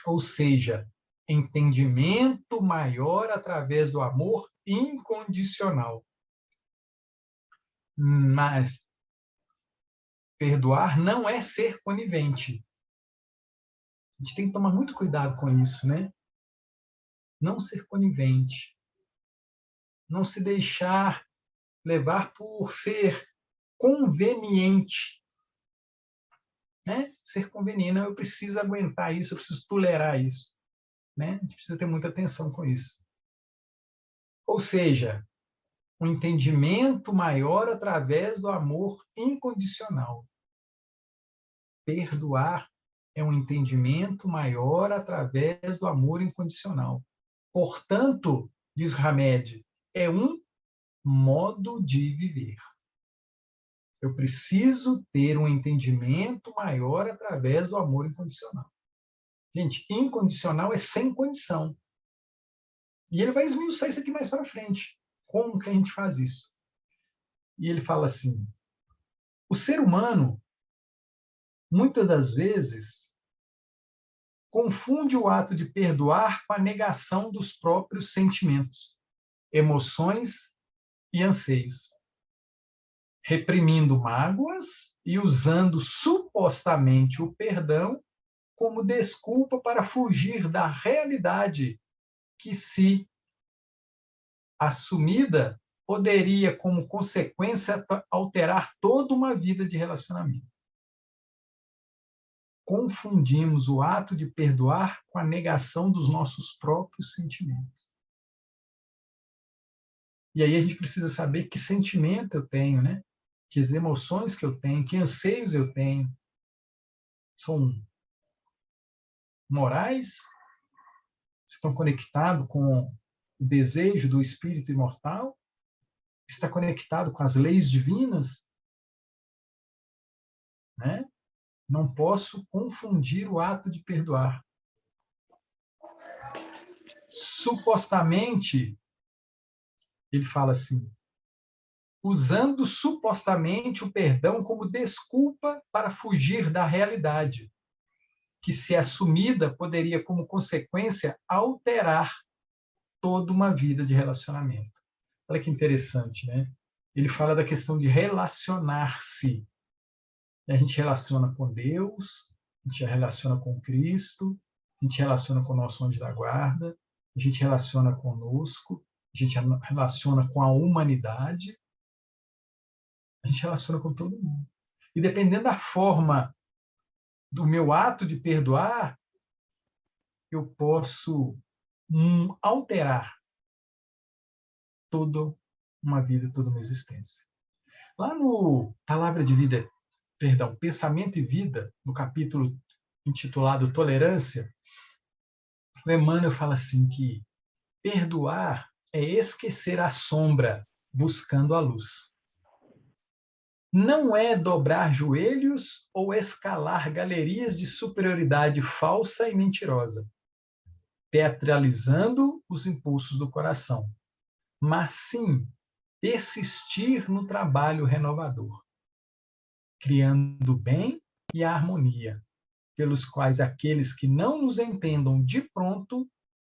Ou seja, entendimento maior através do amor incondicional. Mas perdoar não é ser conivente. A gente tem que tomar muito cuidado com isso, né? Não ser conivente. Não se deixar levar por ser conveniente. Né? Ser conveniente. Não, eu preciso aguentar isso, eu preciso tolerar isso. Né? A gente precisa ter muita atenção com isso. Ou seja, um entendimento maior através do amor incondicional. Perdoar é um entendimento maior através do amor incondicional. Portanto, diz Hamed, é um modo de viver. Eu preciso ter um entendimento maior através do amor incondicional. Gente, incondicional é sem condição. E ele vai esmiuçar isso aqui mais para frente. Como que a gente faz isso? E ele fala assim: o ser humano, muitas das vezes, confunde o ato de perdoar com a negação dos próprios sentimentos, emoções e anseios, reprimindo mágoas e usando supostamente o perdão como desculpa para fugir da realidade que, se assumida, poderia, como consequência, alterar toda uma vida de relacionamento. confundimos o ato de perdoar com a negação dos nossos próprios sentimentos. E aí a gente precisa saber que sentimento eu tenho, né? Que as emoções que eu tenho, que anseios eu tenho. São morais? Estão conectados com o desejo do espírito imortal? Está conectado com as leis divinas? Né? Não posso confundir o ato de perdoar. Supostamente, ele fala assim, usando supostamente o perdão como desculpa para fugir da realidade, que, se assumida, poderia, como consequência, alterar toda uma vida de relacionamento. Olha que interessante, né? Ele fala da questão de relacionar-se. A gente relaciona com Deus, a gente relaciona com Cristo, a gente relaciona com o nosso anjo da guarda, a gente relaciona conosco, a gente relaciona com a humanidade, a gente relaciona com todo mundo. E dependendo da forma do meu ato de perdoar, eu posso alterar toda uma vida, toda uma existência. Lá no Palavra de Vida, Pensamento e Vida, no capítulo intitulado Tolerância, o Emmanuel fala assim que perdoar é esquecer a sombra buscando a luz. Não é dobrar joelhos ou escalar galerias de superioridade falsa e mentirosa, teatralizando os impulsos do coração, mas sim persistir no trabalho renovador, criando o bem e a harmonia, pelos quais aqueles que não nos entendam de pronto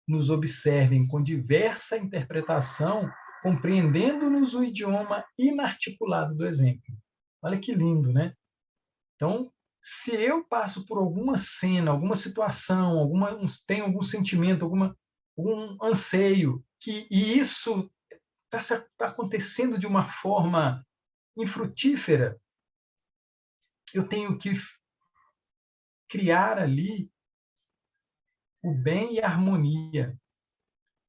nos observem com diversa interpretação, compreendendo-nos o idioma inarticulado do exemplo. Olha que lindo, né? Então, se eu passo por alguma cena, alguma situação, tenho algum sentimento, algum anseio, e isso está acontecendo de uma forma infrutífera, eu tenho que criar ali o bem e a harmonia.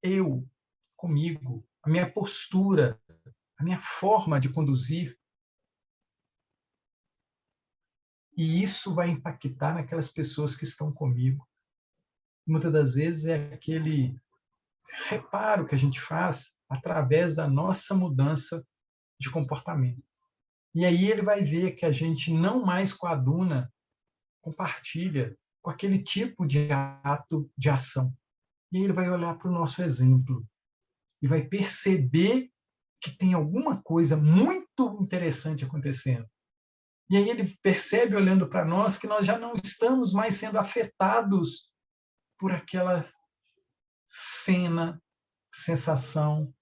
Eu, comigo, a minha postura, a minha forma de conduzir. E isso vai impactar naquelas pessoas que estão comigo. Muitas das vezes é aquele reparo que a gente faz através da nossa mudança de comportamento. E aí ele vai ver que a gente não mais coaduna, compartilha com aquele tipo de ato, de ação. E aí ele vai olhar para o nosso exemplo e vai perceber que tem alguma coisa muito interessante acontecendo. E aí ele percebe, olhando para nós, que nós já não estamos mais sendo afetados por aquela cena, sensação,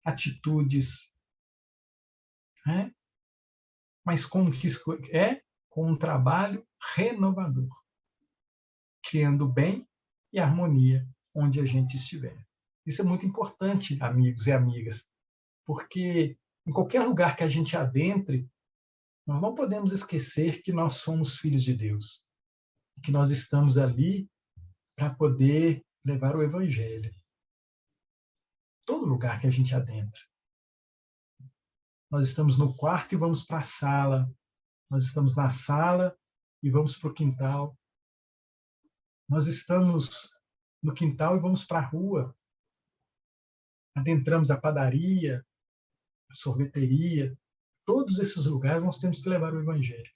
atitudes. Né? Mas como que isso é? Com um trabalho renovador, criando bem e harmonia onde a gente estiver. Isso é muito importante, amigos e amigas, porque em qualquer lugar que a gente adentre, nós não podemos esquecer que nós somos filhos de Deus, que nós estamos ali para poder levar o Evangelho. Todo lugar que a gente adentra. Nós estamos no quarto e vamos para a sala. Nós estamos na sala e vamos para o quintal. Nós estamos no quintal e vamos para a rua. Adentramos a padaria, a sorveteria. Todos esses lugares nós temos que levar o Evangelho.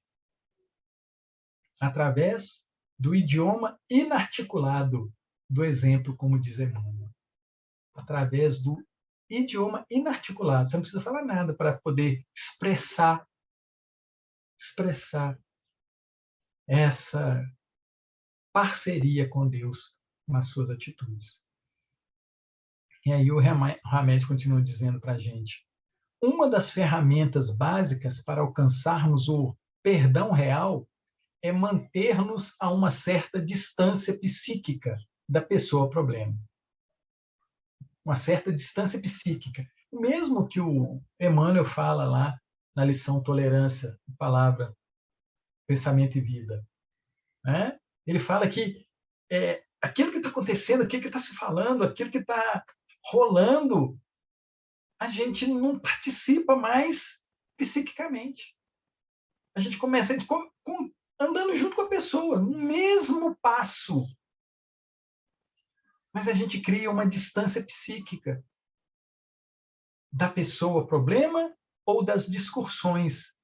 Através do idioma inarticulado do exemplo, como diz Emmanuel. Através do idioma inarticulado. Você não precisa falar nada para poder expressar essa parceria com Deus nas suas atitudes. E aí o Hamed continua dizendo para a gente: uma das ferramentas básicas para alcançarmos o perdão real é manter-nos a uma certa distância psíquica da pessoa problema. Uma certa distância psíquica. O mesmo que o Emmanuel fala lá na lição Tolerância, palavra, pensamento e vida. né? Ele fala que aquilo que está acontecendo, aquilo que está se falando, aquilo que está rolando, a gente não participa mais psiquicamente. A gente começa andando junto com a pessoa, no mesmo passo. Mas a gente cria uma distância psíquica da pessoa problema ou das discussões,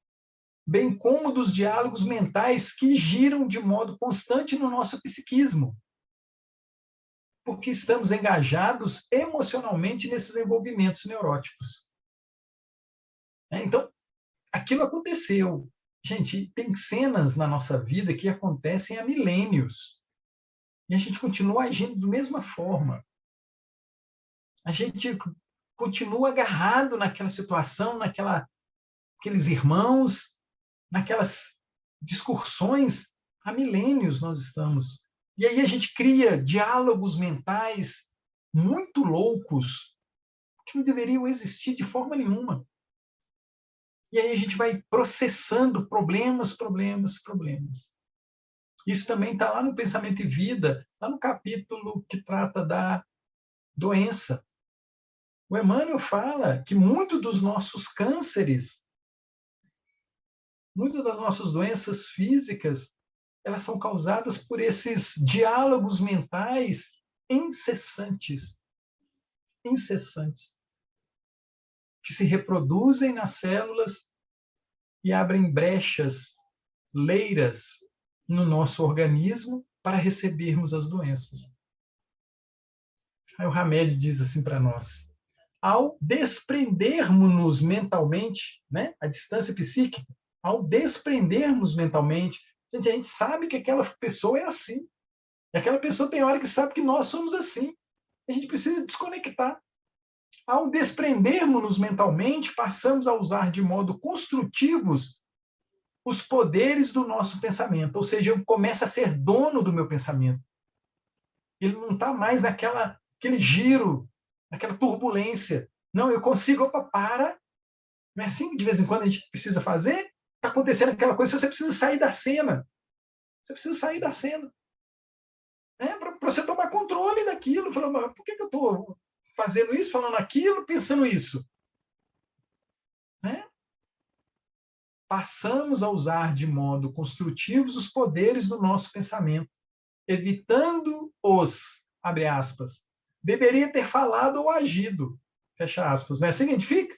bem como dos diálogos mentais que giram de modo constante no nosso psiquismo, porque estamos engajados emocionalmente nesses envolvimentos neuróticos. Então, aquilo aconteceu. Gente, tem cenas na nossa vida que acontecem há milênios. E a gente continua agindo da mesma forma. A gente continua agarrado naquela situação, aqueles irmãos, naquelas discussões. Há milênios nós estamos. E aí a gente cria diálogos mentais muito loucos que não deveriam existir de forma nenhuma. E aí a gente vai processando problemas. Isso também está lá no Pensamento e Vida, lá no capítulo que trata da doença. O Emmanuel fala que muitos dos nossos cânceres, muitas das nossas doenças físicas, elas são causadas por esses diálogos mentais incessantes, que se reproduzem nas células e abrem brechas, leiras no nosso organismo para recebermos as doenças. Aí o Hamed diz assim para nós: ao desprendermos-nos mentalmente, né, a distância psíquica, ao desprendermos mentalmente, a gente sabe que aquela pessoa é assim. E aquela pessoa tem hora que sabe que nós somos assim. A gente precisa desconectar. Ao desprendermos-nos mentalmente, passamos a usar de modo construtivos os poderes do nosso pensamento. Ou seja, eu começo a ser dono do meu pensamento. Ele não está mais aquele giro, aquela turbulência. Não, eu consigo, para. Não é assim que de vez em quando a gente precisa fazer? Está acontecendo aquela coisa, você precisa sair da cena. Você precisa sair da cena. Para você tomar controle daquilo. Falando, por que eu estou fazendo isso, falando aquilo, pensando isso? Passamos a usar de modo construtivo os poderes do nosso pensamento, evitando-os, abre aspas, deveria ter falado ou agido, fecha aspas. Não é assim que a gente fica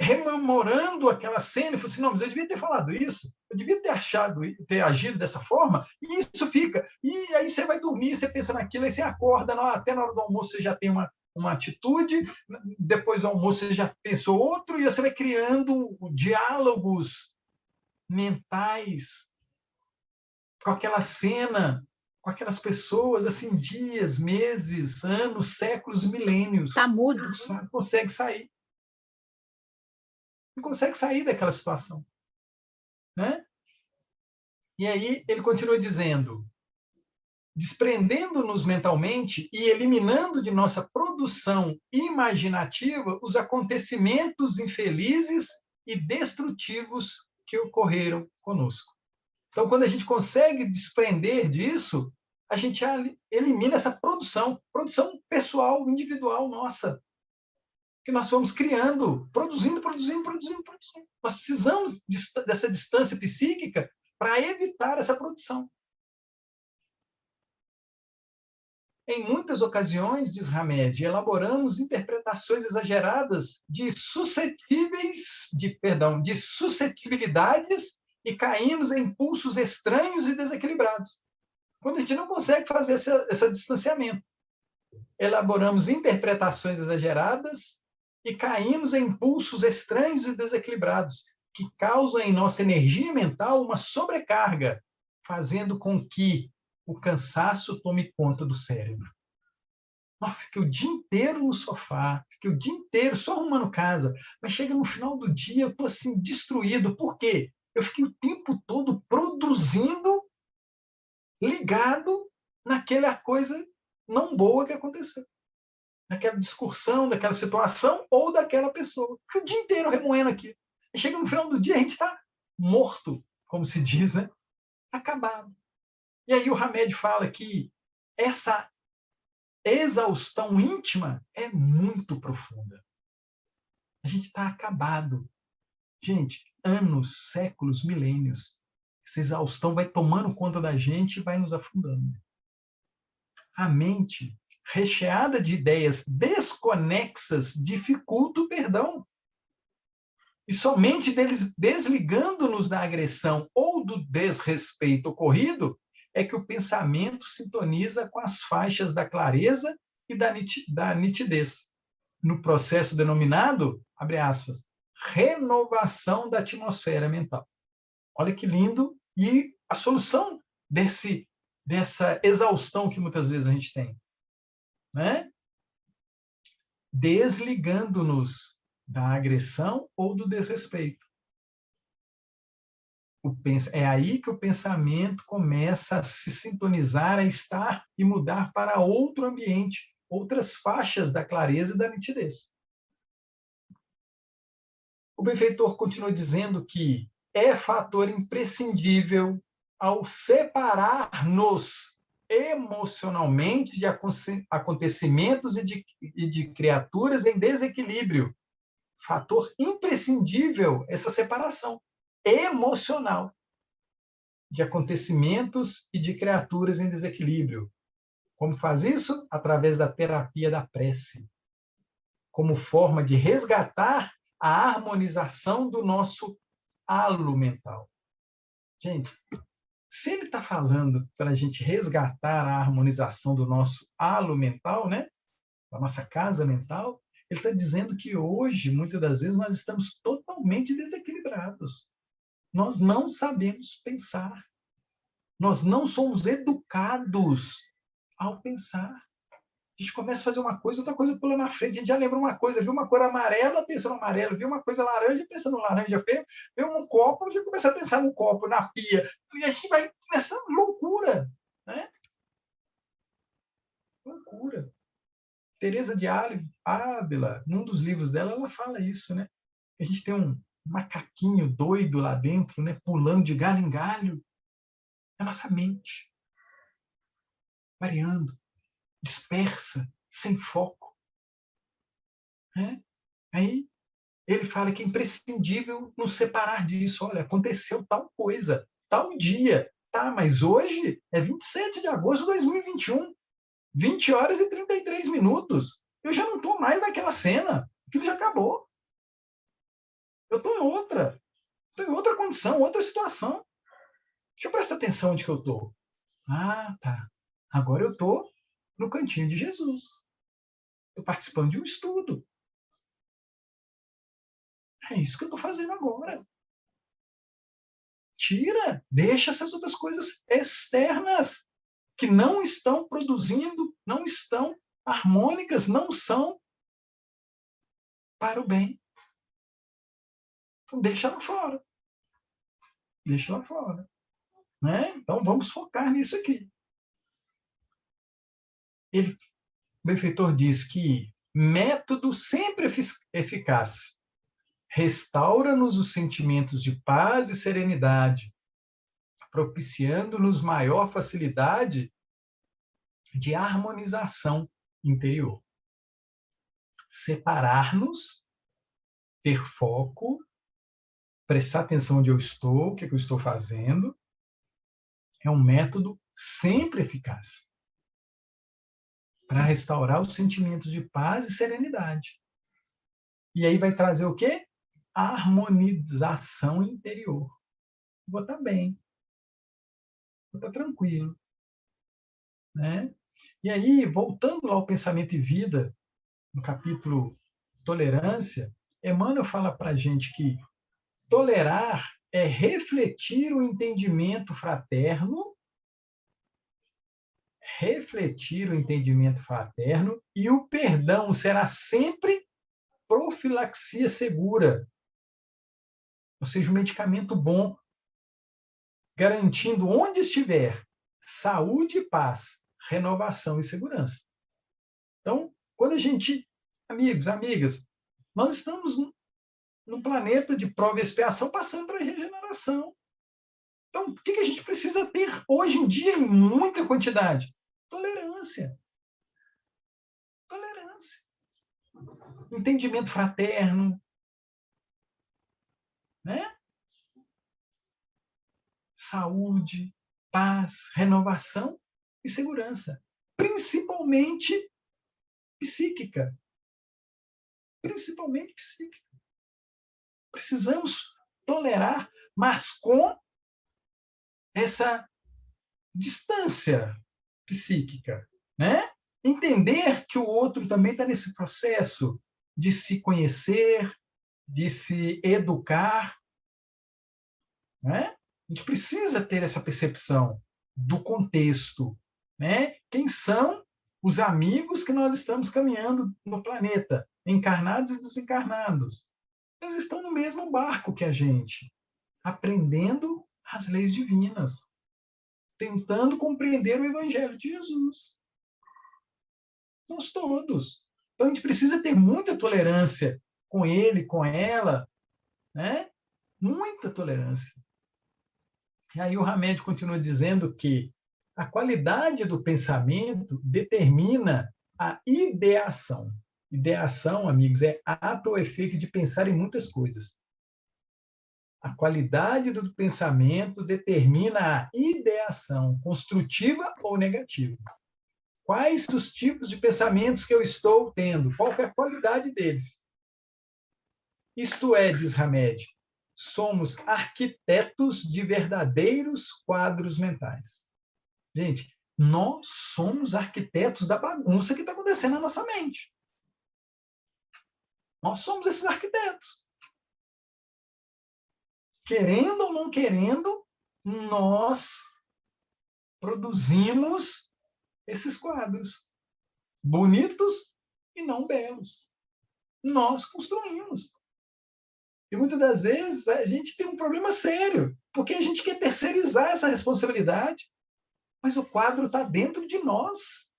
rememorando aquela cena e fala assim, não, mas eu devia ter falado isso, eu devia ter agido dessa forma, e isso fica. E aí você vai dormir, você pensa naquilo, aí você acorda, até na hora do almoço você já tem uma atitude, depois do almoço você já pensou outro, e você vai criando diálogos mentais com aquela cena, com aquelas pessoas, assim, dias, meses, anos, séculos, milênios. Tá mudo. Não consegue sair. Não consegue sair daquela situação. Né? E aí ele continua dizendo, desprendendo-nos mentalmente e eliminando de nossa produção imaginativa os acontecimentos infelizes e destrutivos que ocorreram conosco. Então, quando a gente consegue desprender disso, a gente elimina essa produção pessoal, individual nossa, que nós fomos criando, produzindo. Nós precisamos dessa distância psíquica para evitar essa produção. Em muitas ocasiões, diz Hamed, elaboramos interpretações exageradas de suscetibilidades e caímos em impulsos estranhos e desequilibrados. Quando a gente não consegue fazer esse distanciamento, elaboramos interpretações exageradas e caímos em impulsos estranhos e desequilibrados, que causam em nossa energia mental uma sobrecarga, fazendo com que o cansaço tome conta do cérebro. Fiquei o dia inteiro no sofá, fiquei o dia inteiro só arrumando casa, mas chega no final do dia, eu estou assim, destruído. Por quê? Eu fiquei o tempo todo produzindo, ligado naquela coisa não boa que aconteceu. Naquela discussão, daquela situação ou daquela pessoa. Fiquei o dia inteiro remoendo aqui. E chega no final do dia, a gente está morto, como se diz, né? Acabado. E aí o Hamed fala que essa exaustão íntima é muito profunda. A gente está acabado. Gente, anos, séculos, milênios. Essa exaustão vai tomando conta da gente e vai nos afundando. A mente, recheada de ideias desconexas, dificulta o perdão. E somente desligando-nos da agressão ou do desrespeito ocorrido é que o pensamento sintoniza com as faixas da clareza e da nitidez, no processo denominado, abre aspas, renovação da atmosfera mental. Olha que lindo! E a solução dessa exaustão que muitas vezes a gente tem, né? Desligando-nos da agressão ou do desrespeito. É aí que o pensamento começa a se sintonizar, a estar e mudar para outro ambiente, outras faixas da clareza e da nitidez. O benfeitor continua dizendo que é fator imprescindível ao separar-nos emocionalmente de acontecimentos e de criaturas em desequilíbrio. Fator imprescindível essa separação emocional de acontecimentos e de criaturas em desequilíbrio. Como faz isso? Através da terapia da prece, como forma de resgatar a harmonização do nosso halo mental. Gente, se ele está falando para a gente resgatar a harmonização do nosso halo mental, né? Da nossa casa mental, ele está dizendo que hoje, muitas das vezes, nós estamos totalmente desequilibrados. Nós não sabemos pensar. Nós não somos educados ao pensar. A gente começa a fazer uma coisa, outra coisa pula na frente, a gente já lembra uma coisa, viu uma cor amarela, pensa no amarelo, viu uma coisa laranja, pensa no laranja, viu um copo, a gente começa a pensar no copo, na pia, e a gente vai nessa loucura, né? Loucura. Teresa de Ávila, num dos livros dela, ela fala isso, né? A gente tem um macaquinho doido lá dentro, né? Pulando de galho em galho. É a nossa mente. Variando, dispersa, sem foco. Né? Aí ele fala que é imprescindível nos separar disso. Olha, aconteceu tal coisa, tal dia. Tá, mas hoje é 27 de agosto de 2021, 20 horas e 33 minutos. Eu já não estou mais naquela cena. Aquilo já acabou. Eu estou em outra condição, outra situação. Deixa eu prestar atenção onde que eu estou. Ah, tá. Agora eu estou no cantinho de Jesus. Estou participando de um estudo. É isso que eu estou fazendo agora. Tira, deixa essas outras coisas externas que não estão produzindo, não estão harmônicas, não são para o bem. Então deixa lá fora. Deixa lá fora. Né? Então vamos focar nisso aqui. O benfeitor diz que método sempre eficaz restaura-nos os sentimentos de paz e serenidade, propiciando-nos maior facilidade de harmonização interior. Separar-nos, ter foco, prestar atenção onde eu estou, o que eu estou fazendo, é um método sempre eficaz para restaurar os sentimentos de paz e serenidade. E aí vai trazer o quê? Harmonização interior. Vou estar bem. Vou estar tranquilo. Né? E aí, voltando lá ao pensamento e vida, no capítulo Tolerância, Emmanuel fala para a gente que tolerar é refletir o entendimento fraterno, e o perdão será sempre profilaxia segura, ou seja, um medicamento bom, garantindo onde estiver saúde e paz, renovação e segurança. Então, quando a gente, amigos, amigas, nós estamos num planeta de prova e expiação passando para a regeneração. Então, o que a gente precisa ter hoje em dia em muita quantidade? Tolerância. Tolerância. Entendimento fraterno, né? Saúde, paz, renovação e segurança. Principalmente psíquica. Principalmente psíquica. Precisamos tolerar, mas com essa distância psíquica, né? Entender que o outro também está nesse processo de se conhecer, de se educar, né? A gente precisa ter essa percepção do contexto, né? Quem são os amigos que nós estamos caminhando no planeta, encarnados e desencarnados? Eles estão no mesmo barco que a gente, aprendendo as leis divinas, tentando compreender o Evangelho de Jesus. Nós todos. Então, a gente precisa ter muita tolerância com ele, com ela, né? Muita tolerância. E aí o Hamed continua dizendo que a qualidade do pensamento determina a ideação. Ideação, amigos, é ato ou efeito de pensar em muitas coisas. A qualidade do pensamento determina a ideação, construtiva ou negativa. Quais os tipos de pensamentos que eu estou tendo? Qual é a qualidade deles? Isto é, diz Hamed, somos arquitetos de verdadeiros quadros mentais. Gente, nós somos arquitetos da bagunça que está acontecendo na nossa mente. Nós somos esses arquitetos. Querendo ou não querendo, nós produzimos esses quadros, bonitos e não belos. Nós construímos. E muitas das vezes a gente tem um problema sério, porque a gente quer terceirizar essa responsabilidade, mas o quadro está dentro de nós.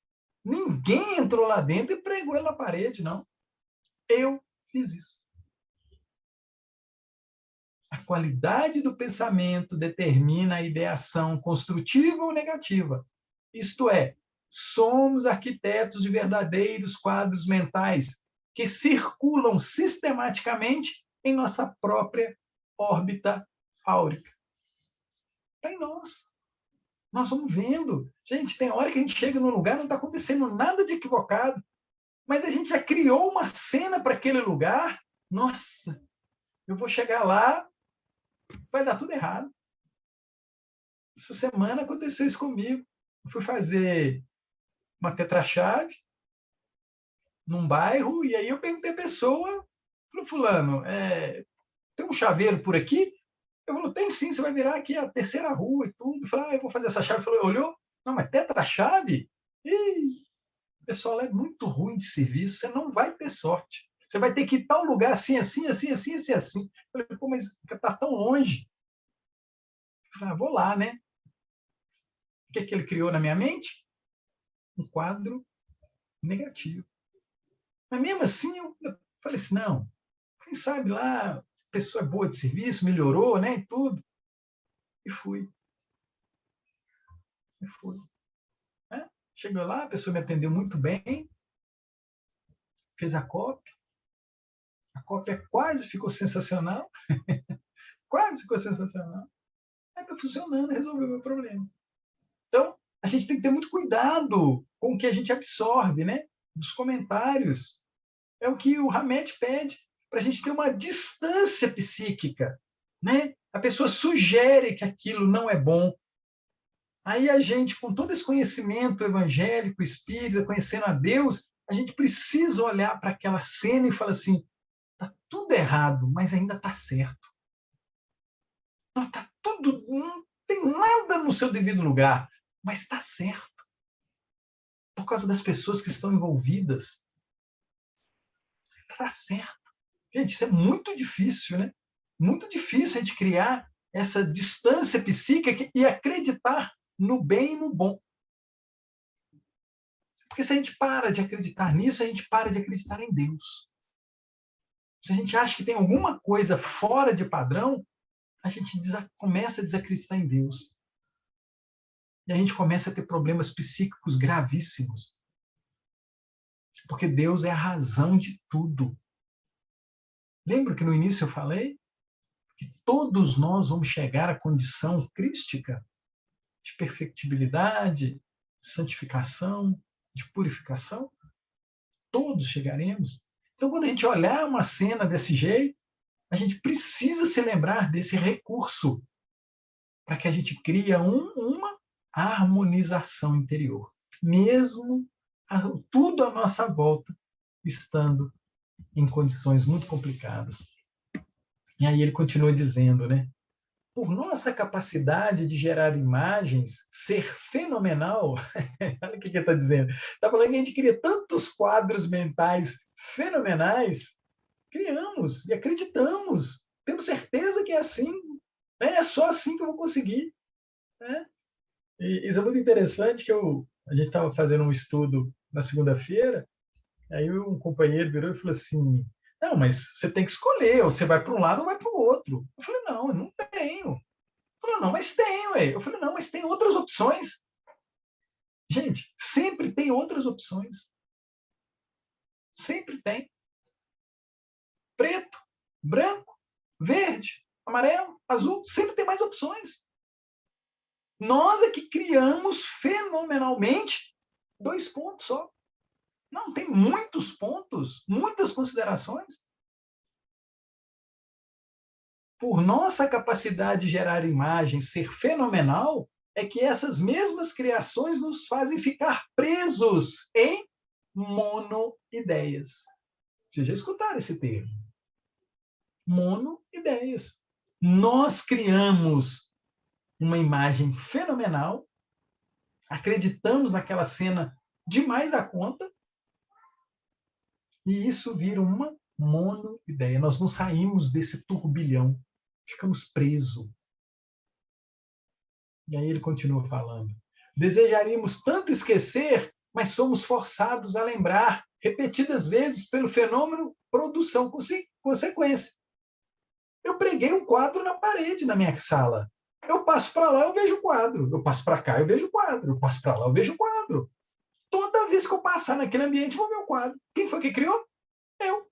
Ninguém entrou lá dentro e pregou ele na parede, não. Eu fiz isso. A qualidade do pensamento determina a ideação construtiva ou negativa. Isto é, somos arquitetos de verdadeiros quadros mentais que circulam sistematicamente em nossa própria órbita áurica. Está em nós. Nós vamos vendo. Gente, tem hora que a gente chega num lugar, não está acontecendo nada de equivocado, mas a gente já criou uma cena para aquele lugar. Nossa, eu vou chegar lá, vai dar tudo errado. Essa semana aconteceu isso comigo. Eu fui fazer uma tetrachave num bairro, e aí eu perguntei à pessoa, falei, fulano, tem um chaveiro por aqui? Eu falei, tem sim, você vai virar aqui a terceira rua e tudo. Eu falei, eu vou fazer essa chave. Ele falou, olhou? Não, mas tetrachave? Ih, o pessoal é muito ruim de serviço, você não vai ter sorte. Você vai ter que ir em tal lugar assim, assim, assim, assim, assim, assim. Eu falei, pô, mas está tão longe. Eu falei, vou lá, né? O que ele criou na minha mente? Um quadro negativo. Mas mesmo assim, eu falei assim, não, quem sabe lá, a pessoa é boa de serviço, melhorou, né, e tudo. E fui. Né? Chegou lá, a pessoa me atendeu muito bem, fez a cópia quase ficou sensacional, quase ficou sensacional. Aí está funcionando, resolveu o meu problema. Então, a gente tem que ter muito cuidado com o que a gente absorve, né? Dos comentários. É o que o Hamed pede, para a gente ter uma distância psíquica, né? A pessoa sugere que aquilo não é bom. Aí a gente, com todo esse conhecimento evangélico, espírita, conhecendo a Deus, a gente precisa olhar para aquela cena e falar assim, está tudo errado, mas ainda está certo. Não, está tudo, não tem nada no seu devido lugar, mas está certo. Por causa das pessoas que estão envolvidas. Está certo. Gente, isso é muito difícil, né? Muito difícil a gente criar essa distância psíquica e acreditar no bem e no bom. Porque se a gente para de acreditar nisso, a gente para de acreditar em Deus. Se a gente acha que tem alguma coisa fora de padrão, a gente começa a desacreditar em Deus. E a gente começa a ter problemas psíquicos gravíssimos. Porque Deus é a razão de tudo. Lembra que no início eu falei que todos nós vamos chegar à condição crística de perfectibilidade, de santificação, de purificação? Todos chegaremos. Então, quando a gente olhar uma cena desse jeito, a gente precisa se lembrar desse recurso para que a gente crie uma harmonização interior. Mesmo tudo à nossa volta estando em condições muito complicadas. E aí ele continua dizendo, né? Por nossa capacidade de gerar imagens ser fenomenal, olha o que ele está dizendo. Está falando que a gente cria tantos quadros mentais fenomenais, criamos e acreditamos, temos certeza que é assim, né? É só assim que eu vou conseguir. Né? E isso é muito interessante, que a gente estava fazendo um estudo na segunda-feira, aí um companheiro virou e falou assim, não, mas você tem que escolher, ou você vai para um lado ou vai para o outro. Eu falei, não, eu não tenho. Ele falou, não, mas tem, ué. Eu falei, não, mas tem outras opções. Gente, sempre tem outras opções. Sempre tem. Preto, branco, verde, amarelo, azul, sempre tem mais opções. Nós é que criamos fenomenalmente 2 pontos só. Não, tem muitos pontos, muitas considerações. Por nossa capacidade de gerar imagens ser fenomenal, é que essas mesmas criações nos fazem ficar presos em monoideias. Vocês já escutaram esse termo? Monoideias. Nós criamos uma imagem fenomenal, acreditamos naquela cena demais da conta, e isso vira uma monoideia. Nós não saímos desse turbilhão, ficamos presos. E aí ele continua falando. Desejaríamos tanto esquecer, mas somos forçados a lembrar, repetidas vezes, pelo fenômeno produção consequência. Eu preguei um quadro na parede na minha sala. Eu passo para lá, eu vejo o quadro. Eu passo para cá, eu vejo o quadro. Eu passo para lá, eu vejo o quadro. Toda vez que eu passar naquele ambiente, eu vou ver o quadro. Quem foi que criou? Eu.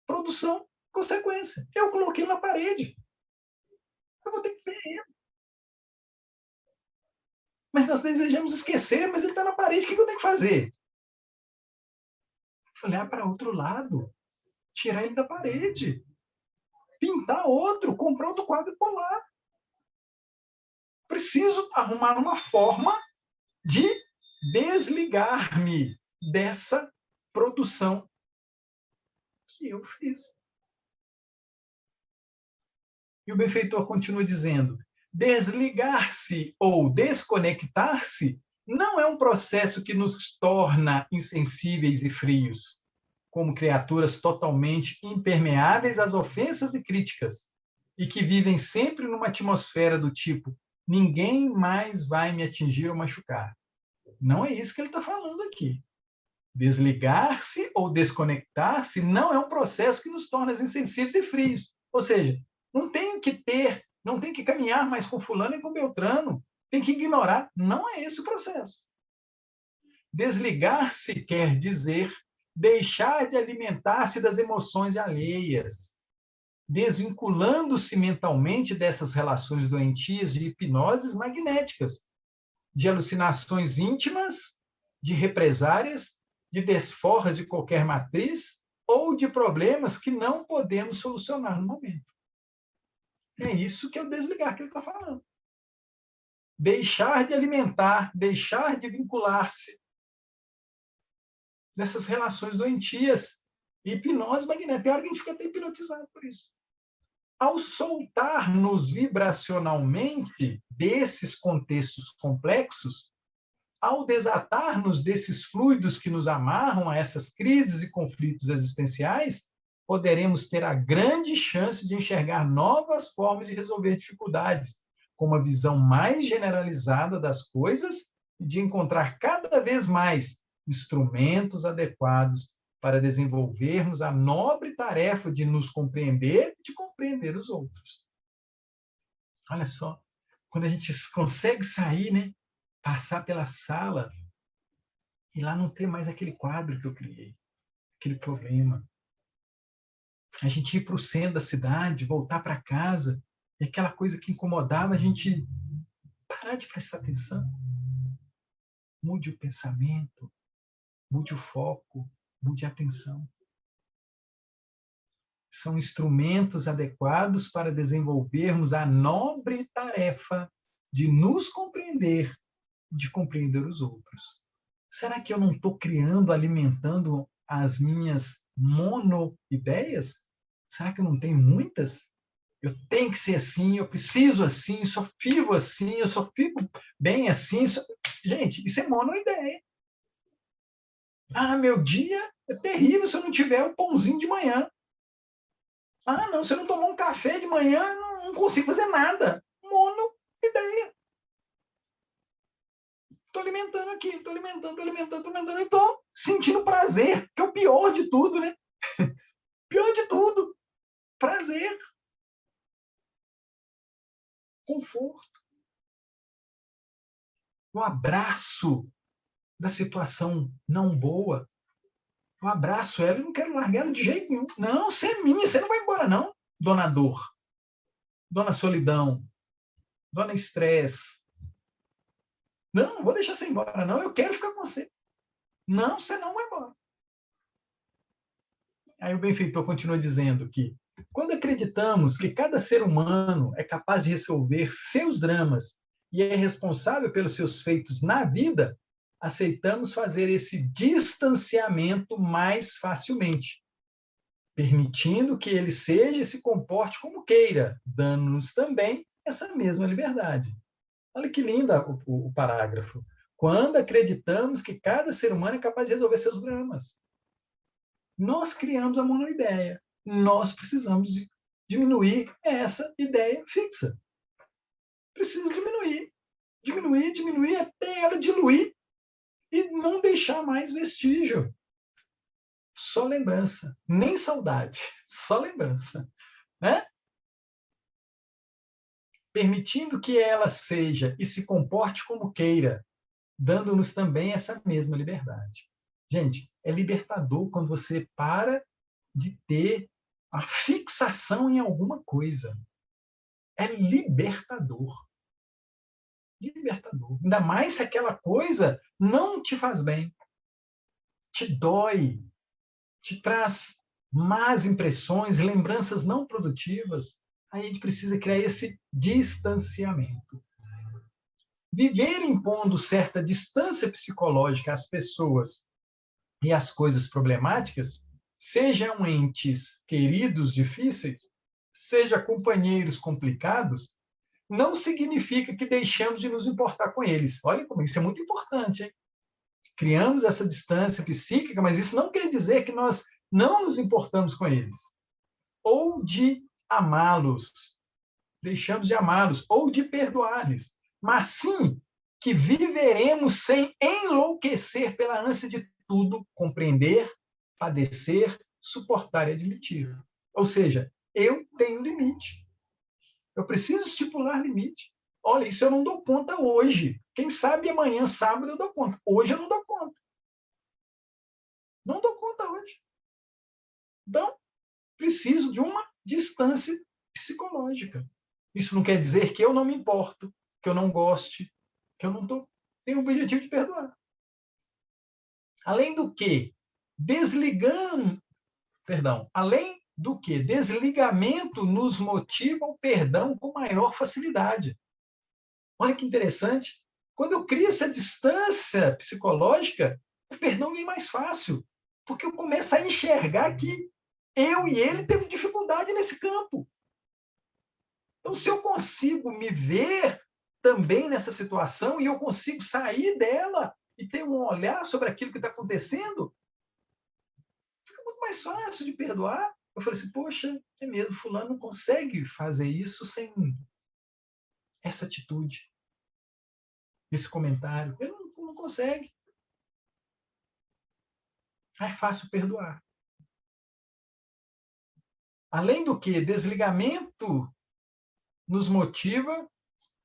Produção, consequência. Eu coloquei na parede. Eu vou ter que ver ele. Mas nós desejamos esquecer, mas ele está na parede. O que eu tenho que fazer? Olhar para outro lado. Tirar ele da parede. Pintar outro, comprar outro quadro e pôr lá. Preciso arrumar uma forma de desligar-me dessa produção que eu fiz. E o benfeitor continua dizendo, desligar-se ou desconectar-se não é um processo que nos torna insensíveis e frios, como criaturas totalmente impermeáveis às ofensas e críticas, e que vivem sempre numa atmosfera do tipo, ninguém mais vai me atingir ou machucar. Não é isso que ele está falando aqui. Desligar-se ou desconectar-se não é um processo que nos torna insensíveis e frios. Ou seja, não tem que caminhar mais com fulano e com Beltrano, tem que ignorar. Não é esse o processo. Desligar-se quer dizer deixar de alimentar-se das emoções alheias, desvinculando-se mentalmente dessas relações doentias de hipnoses magnéticas, de alucinações íntimas, de represárias, de desforras de qualquer matriz ou de problemas que não podemos solucionar no momento. É isso que é o desligar que ele está falando. Deixar de alimentar, deixar de vincular-se dessas relações doentias. Hipnose magnética. Tem hora que a gente fica até hipnotizado por isso. Ao soltar-nos vibracionalmente desses contextos complexos, ao desatar-nos desses fluidos que nos amarram a essas crises e conflitos existenciais, poderemos ter a grande chance de enxergar novas formas de resolver dificuldades, com uma visão mais generalizada das coisas e de encontrar cada vez mais instrumentos adequados para desenvolvermos a nobre tarefa de nos compreender e de compreender os outros. Olha só, quando a gente consegue sair, né? Passar pela sala e lá não ter mais aquele quadro que eu criei, aquele problema. A gente ir para o centro da cidade, voltar para casa, e aquela coisa que incomodava, a gente parar de prestar atenção. Mude o pensamento, mude o foco, mude a atenção. São instrumentos adequados para desenvolvermos a nobre tarefa de nos compreender, de compreender os outros. Será que eu não estou criando, alimentando as minhas monoideias? Será que eu não tenho muitas? Eu tenho que ser assim, eu preciso assim, só fico assim, eu só fico bem assim. Gente, isso é monoideia. Ah, meu dia é terrível se eu não tiver o pãozinho de manhã. Ah, não, se eu não tomar um café de manhã, não consigo fazer nada. Monoideia. Estou alimentando aqui, estou alimentando, e estou sentindo prazer, que é o pior de tudo, né? Pior de tudo. Prazer. Conforto. O abraço da situação não boa. Eu abraço ela e não quero largar ela de jeito nenhum. Não, você é minha, você não vai embora, não. Dona Dor, Dona Solidão, Dona Estresse. Não, não vou deixar você embora, não. Eu quero ficar com você. Não, você não vai embora. Aí o benfeitor continua dizendo que quando acreditamos que cada ser humano é capaz de resolver seus dramas e é responsável pelos seus feitos na vida, aceitamos fazer esse distanciamento mais facilmente, permitindo que ele seja e se comporte como queira, dando-nos também essa mesma liberdade. Olha que linda o parágrafo. Quando acreditamos que cada ser humano é capaz de resolver seus dramas. Nós criamos a monoideia. Nós precisamos diminuir essa ideia fixa. Precisa diminuir até ela diluir e não deixar mais vestígio. Só lembrança, nem saudade, só lembrança, né? Permitindo que ela seja e se comporte como queira, dando-nos também essa mesma liberdade. Gente, é libertador quando você para de ter a fixação em alguma coisa. É libertador. Libertador. Ainda mais se aquela coisa não te faz bem, te dói, te traz más impressões, lembranças não produtivas. Aí a gente precisa criar esse distanciamento. Viver impondo certa distância psicológica às pessoas e às coisas problemáticas, sejam entes queridos difíceis, seja companheiros complicados, não significa que deixamos de nos importar com eles. Olha como isso é muito importante, hein? Criamos essa distância psíquica, mas isso não quer dizer que nós não nos importamos com eles. Ou de amá-los, deixamos de amá-los, ou de perdoar-lhes. Mas sim que viveremos sem enlouquecer pela ânsia de tudo, compreender, padecer, suportar e admitir. Ou seja, eu tenho limite. Eu preciso estipular limite. Olha, isso eu não dou conta hoje. Quem sabe amanhã, sábado, eu dou conta. Hoje eu não dou conta. Não dou conta hoje. Então, preciso de uma distância psicológica. Isso não quer dizer que eu não me importo, que eu não goste, que eu não tenho o objetivo de perdoar. Além do que, desligamento nos motiva o perdão com maior facilidade. Olha que interessante. Quando eu crio essa distância psicológica, o perdão vem mais fácil, porque eu começo a enxergar que eu e ele temos dificuldade nesse campo. Então, se eu consigo me ver também nessa situação e eu consigo sair dela e ter um olhar sobre aquilo que está acontecendo, fica muito mais fácil de perdoar. Eu falei assim, poxa, é mesmo, fulano não consegue fazer isso sem essa atitude, esse comentário. Ele não consegue. É fácil perdoar. Além do que, desligamento nos motiva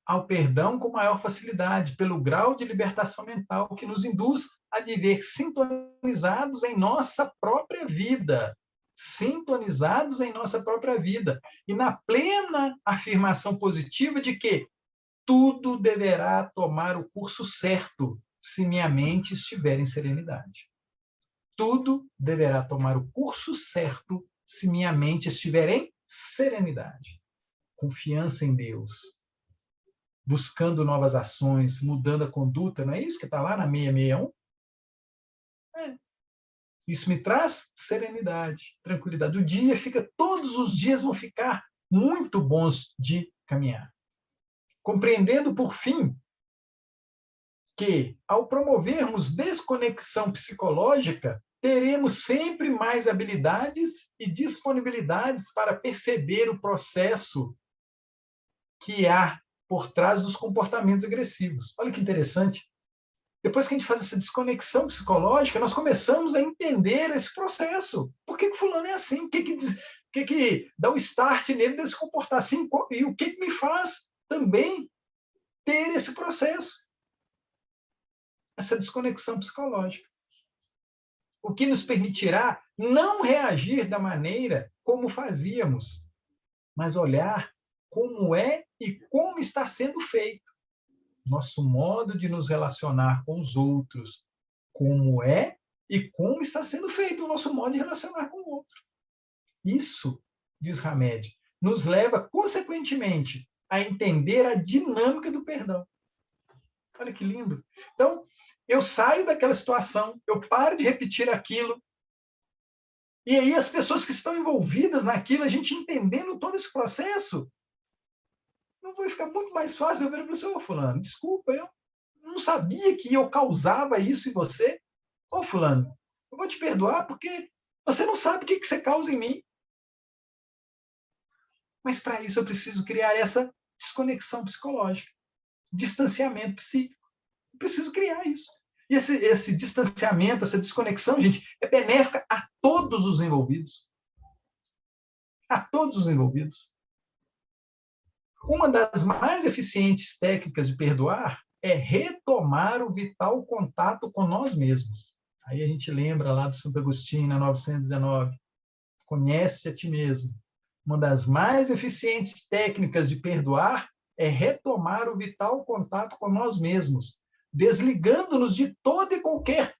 ao perdão com maior facilidade, pelo grau de libertação mental que nos induz a viver sintonizados em nossa própria vida. Sintonizados em nossa própria vida. E na plena afirmação positiva de que tudo deverá tomar o curso certo se minha mente estiver em serenidade. Tudo deverá tomar o curso certo se minha mente estiver em serenidade. Confiança em Deus. Buscando novas ações, mudando a conduta, não é isso que está lá na 661? Isso me traz serenidade, tranquilidade. Todos os dias vão ficar muito bons de caminhar. Compreendendo, por fim, que, ao promovermos desconexão psicológica, teremos sempre mais habilidades e disponibilidades para perceber o processo que há por trás dos comportamentos agressivos. Olha que interessante. Depois que a gente faz essa desconexão psicológica, nós começamos a entender esse processo. Por que fulano é assim? O que dá o start nele de se comportar assim? E o que me faz também ter esse processo? Essa desconexão psicológica. O que nos permitirá não reagir da maneira como fazíamos, mas olhar como é e como está sendo feito. Nosso modo de nos relacionar com os outros, como é e como está sendo feito o nosso modo de relacionar com o outro. Isso, diz Hamed, nos leva, consequentemente, a entender a dinâmica do perdão. Olha que lindo. Então, eu saio daquela situação, eu paro de repetir aquilo, e aí as pessoas que estão envolvidas naquilo, a gente entendendo todo esse processo, não vai ficar muito mais fácil eu ver para você, fulano, desculpa, eu não sabia que eu causava isso em você. Fulano, eu vou te perdoar porque você não sabe o que você causa em mim. Mas para isso eu preciso criar essa desconexão psicológica, distanciamento psíquico. Eu preciso criar isso. E esse distanciamento, essa desconexão, gente, é benéfica a todos os envolvidos. A todos os envolvidos. Uma das mais eficientes técnicas de perdoar é retomar o vital contato com nós mesmos. Aí a gente lembra lá do Santo Agostinho, na 919. Conhece a ti mesmo. Uma das mais eficientes técnicas de perdoar é retomar o vital contato com nós mesmos, desligando-nos de toda e qualquer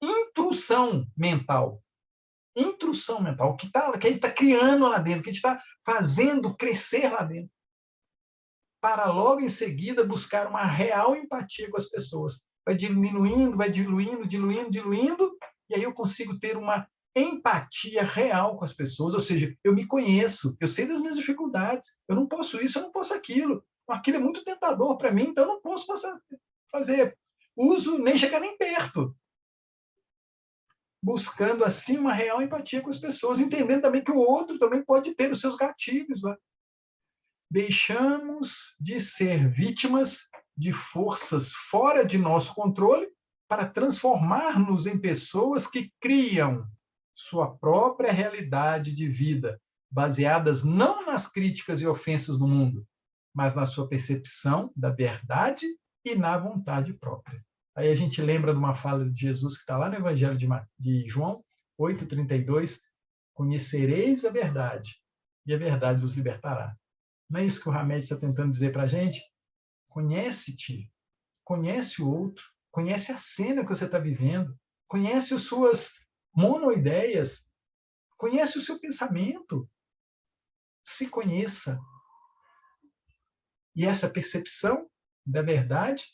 intrusão mental. Intrusão mental, que a gente está criando lá dentro, que a gente está fazendo crescer lá dentro. Para logo em seguida buscar uma real empatia com as pessoas. Vai diminuindo, vai diluindo, e aí eu consigo ter uma empatia real com as pessoas, ou seja, eu me conheço, eu sei das minhas dificuldades, eu não posso isso, eu não posso aquilo. Aquilo é muito tentador para mim, então eu não posso fazer uso, nem chegar nem perto. Buscando, assim, uma real empatia com as pessoas, entendendo também que o outro também pode ter os seus gatilhos lá. Deixamos de ser vítimas de forças fora de nosso controle para transformar-nos em pessoas que criam sua própria realidade de vida, baseadas não nas críticas e ofensas do mundo, mas na sua percepção da verdade e na vontade própria. Aí a gente lembra de uma fala de Jesus que está lá no Evangelho de João 8,32, conhecereis a verdade, e a verdade vos libertará. Não é isso que o Hamed está tentando dizer para a gente? Conhece-te, conhece o outro, conhece a cena que você está vivendo, conhece as suas monoideias, conhece o seu pensamento. Se conheça. E essa percepção da verdade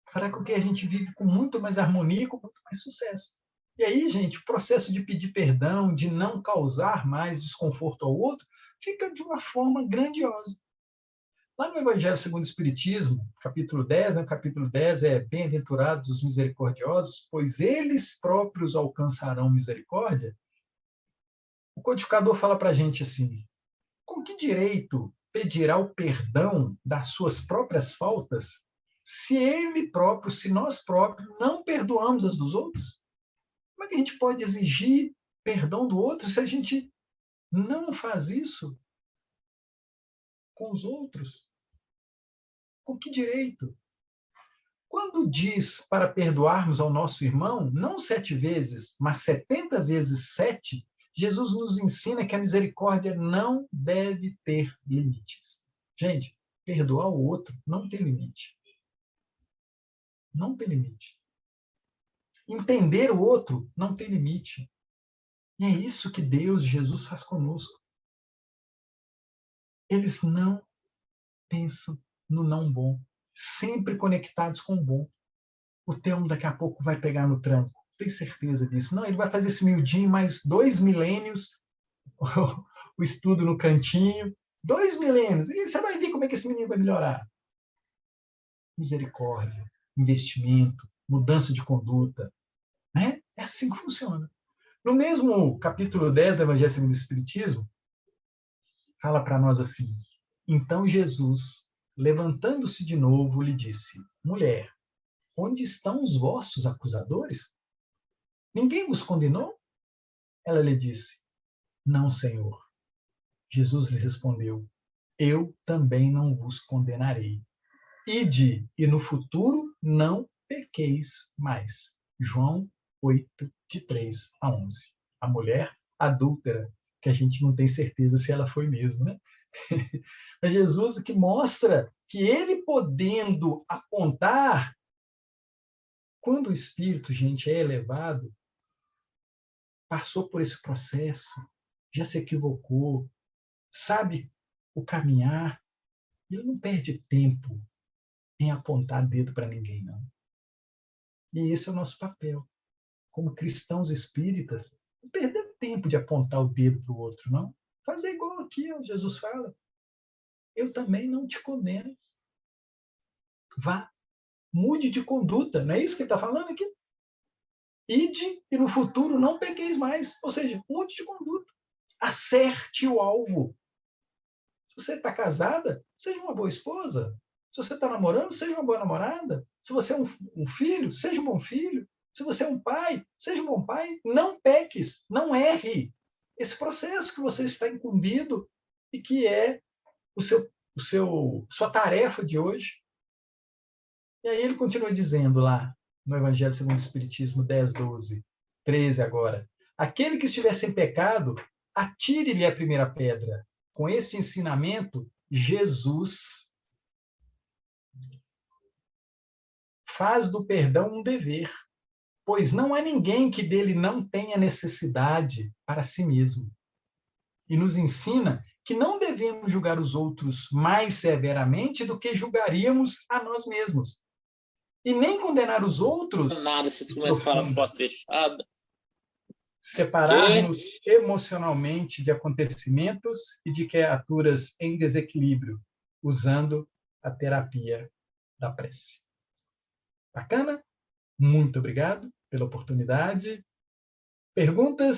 fará com que a gente viva com muito mais harmonia e com muito mais sucesso. E aí, gente, o processo de pedir perdão, de não causar mais desconforto ao outro, fica de uma forma grandiosa. Lá no Evangelho segundo o Espiritismo, capítulo 10, né, capítulo 10 é bem-aventurados os misericordiosos, pois eles próprios alcançarão misericórdia. O codificador fala para a gente assim, com que direito pedirá o perdão das suas próprias faltas se ele próprio, se nós próprios não perdoamos as dos outros? Como é que a gente pode exigir perdão do outro se a gente não faz isso? com os outros? Com que direito? Quando diz para perdoarmos ao nosso irmão, não 7 vezes, mas 70 vezes 7, Jesus nos ensina que a misericórdia não deve ter limites. Gente, perdoar o outro não tem limite. Não tem limite. Entender o outro não tem limite. E é isso que Deus, Jesus, faz conosco. Eles não pensam no não bom, sempre conectados com o bom. O Telmo daqui a pouco vai pegar no tranco. Tenho certeza disso. Não, ele vai fazer esse miudinho mais 2 milênios, o estudo no cantinho, 2 milênios. E você vai ver como é que esse menino vai melhorar. Misericórdia, investimento, mudança de conduta. Né? É assim que funciona. No mesmo capítulo 10 do Evangelho segundo o Espiritismo, fala para nós assim: então Jesus, levantando-se de novo, lhe disse: mulher, onde estão os vossos acusadores? Ninguém vos condenou? Ela lhe disse: não, Senhor. Jesus lhe respondeu: eu também não vos condenarei. Ide, e no futuro não pequeis mais. João 8, de 3 a 11. A mulher adúltera, que a gente não tem certeza se ela foi mesmo, né? Mas Jesus que mostra que ele podendo apontar, quando o espírito, gente, é elevado, passou por esse processo, já se equivocou, sabe o caminhar, ele não perde tempo em apontar dedo para ninguém, não. E esse é o nosso papel. Como cristãos espíritas, não perder tempo de apontar o dedo para o outro, não. Fazer igual aqui, ó, Jesus fala. Eu também não te condeno. Vá, mude de conduta. Não é isso que ele está falando aqui? Ide e no futuro não pequeis mais. Ou seja, mude de conduta. Acerte o alvo. Se você está casada, seja uma boa esposa. Se você está namorando, seja uma boa namorada. Se você é um filho, seja um bom filho. Se você é um pai, seja um bom pai. Não peques, não erre. Esse processo que você está incumbido e que é sua tarefa de hoje. E aí ele continua dizendo lá, no Evangelho segundo o Espiritismo 10, 12, 13 agora. Aquele que estiver sem pecado, atire-lhe a primeira pedra. Com esse ensinamento, Jesus faz do perdão um dever, pois não há ninguém que dele não tenha necessidade para si mesmo. E nos ensina que não devemos julgar os outros mais severamente do que julgaríamos a nós mesmos. E nem condenar os outros. Nada, se começa a falar com a porta fechada. Separar-nos emocionalmente de acontecimentos e de criaturas em desequilíbrio, usando a terapia da prece. Bacana? Muito obrigado pela oportunidade. Perguntas?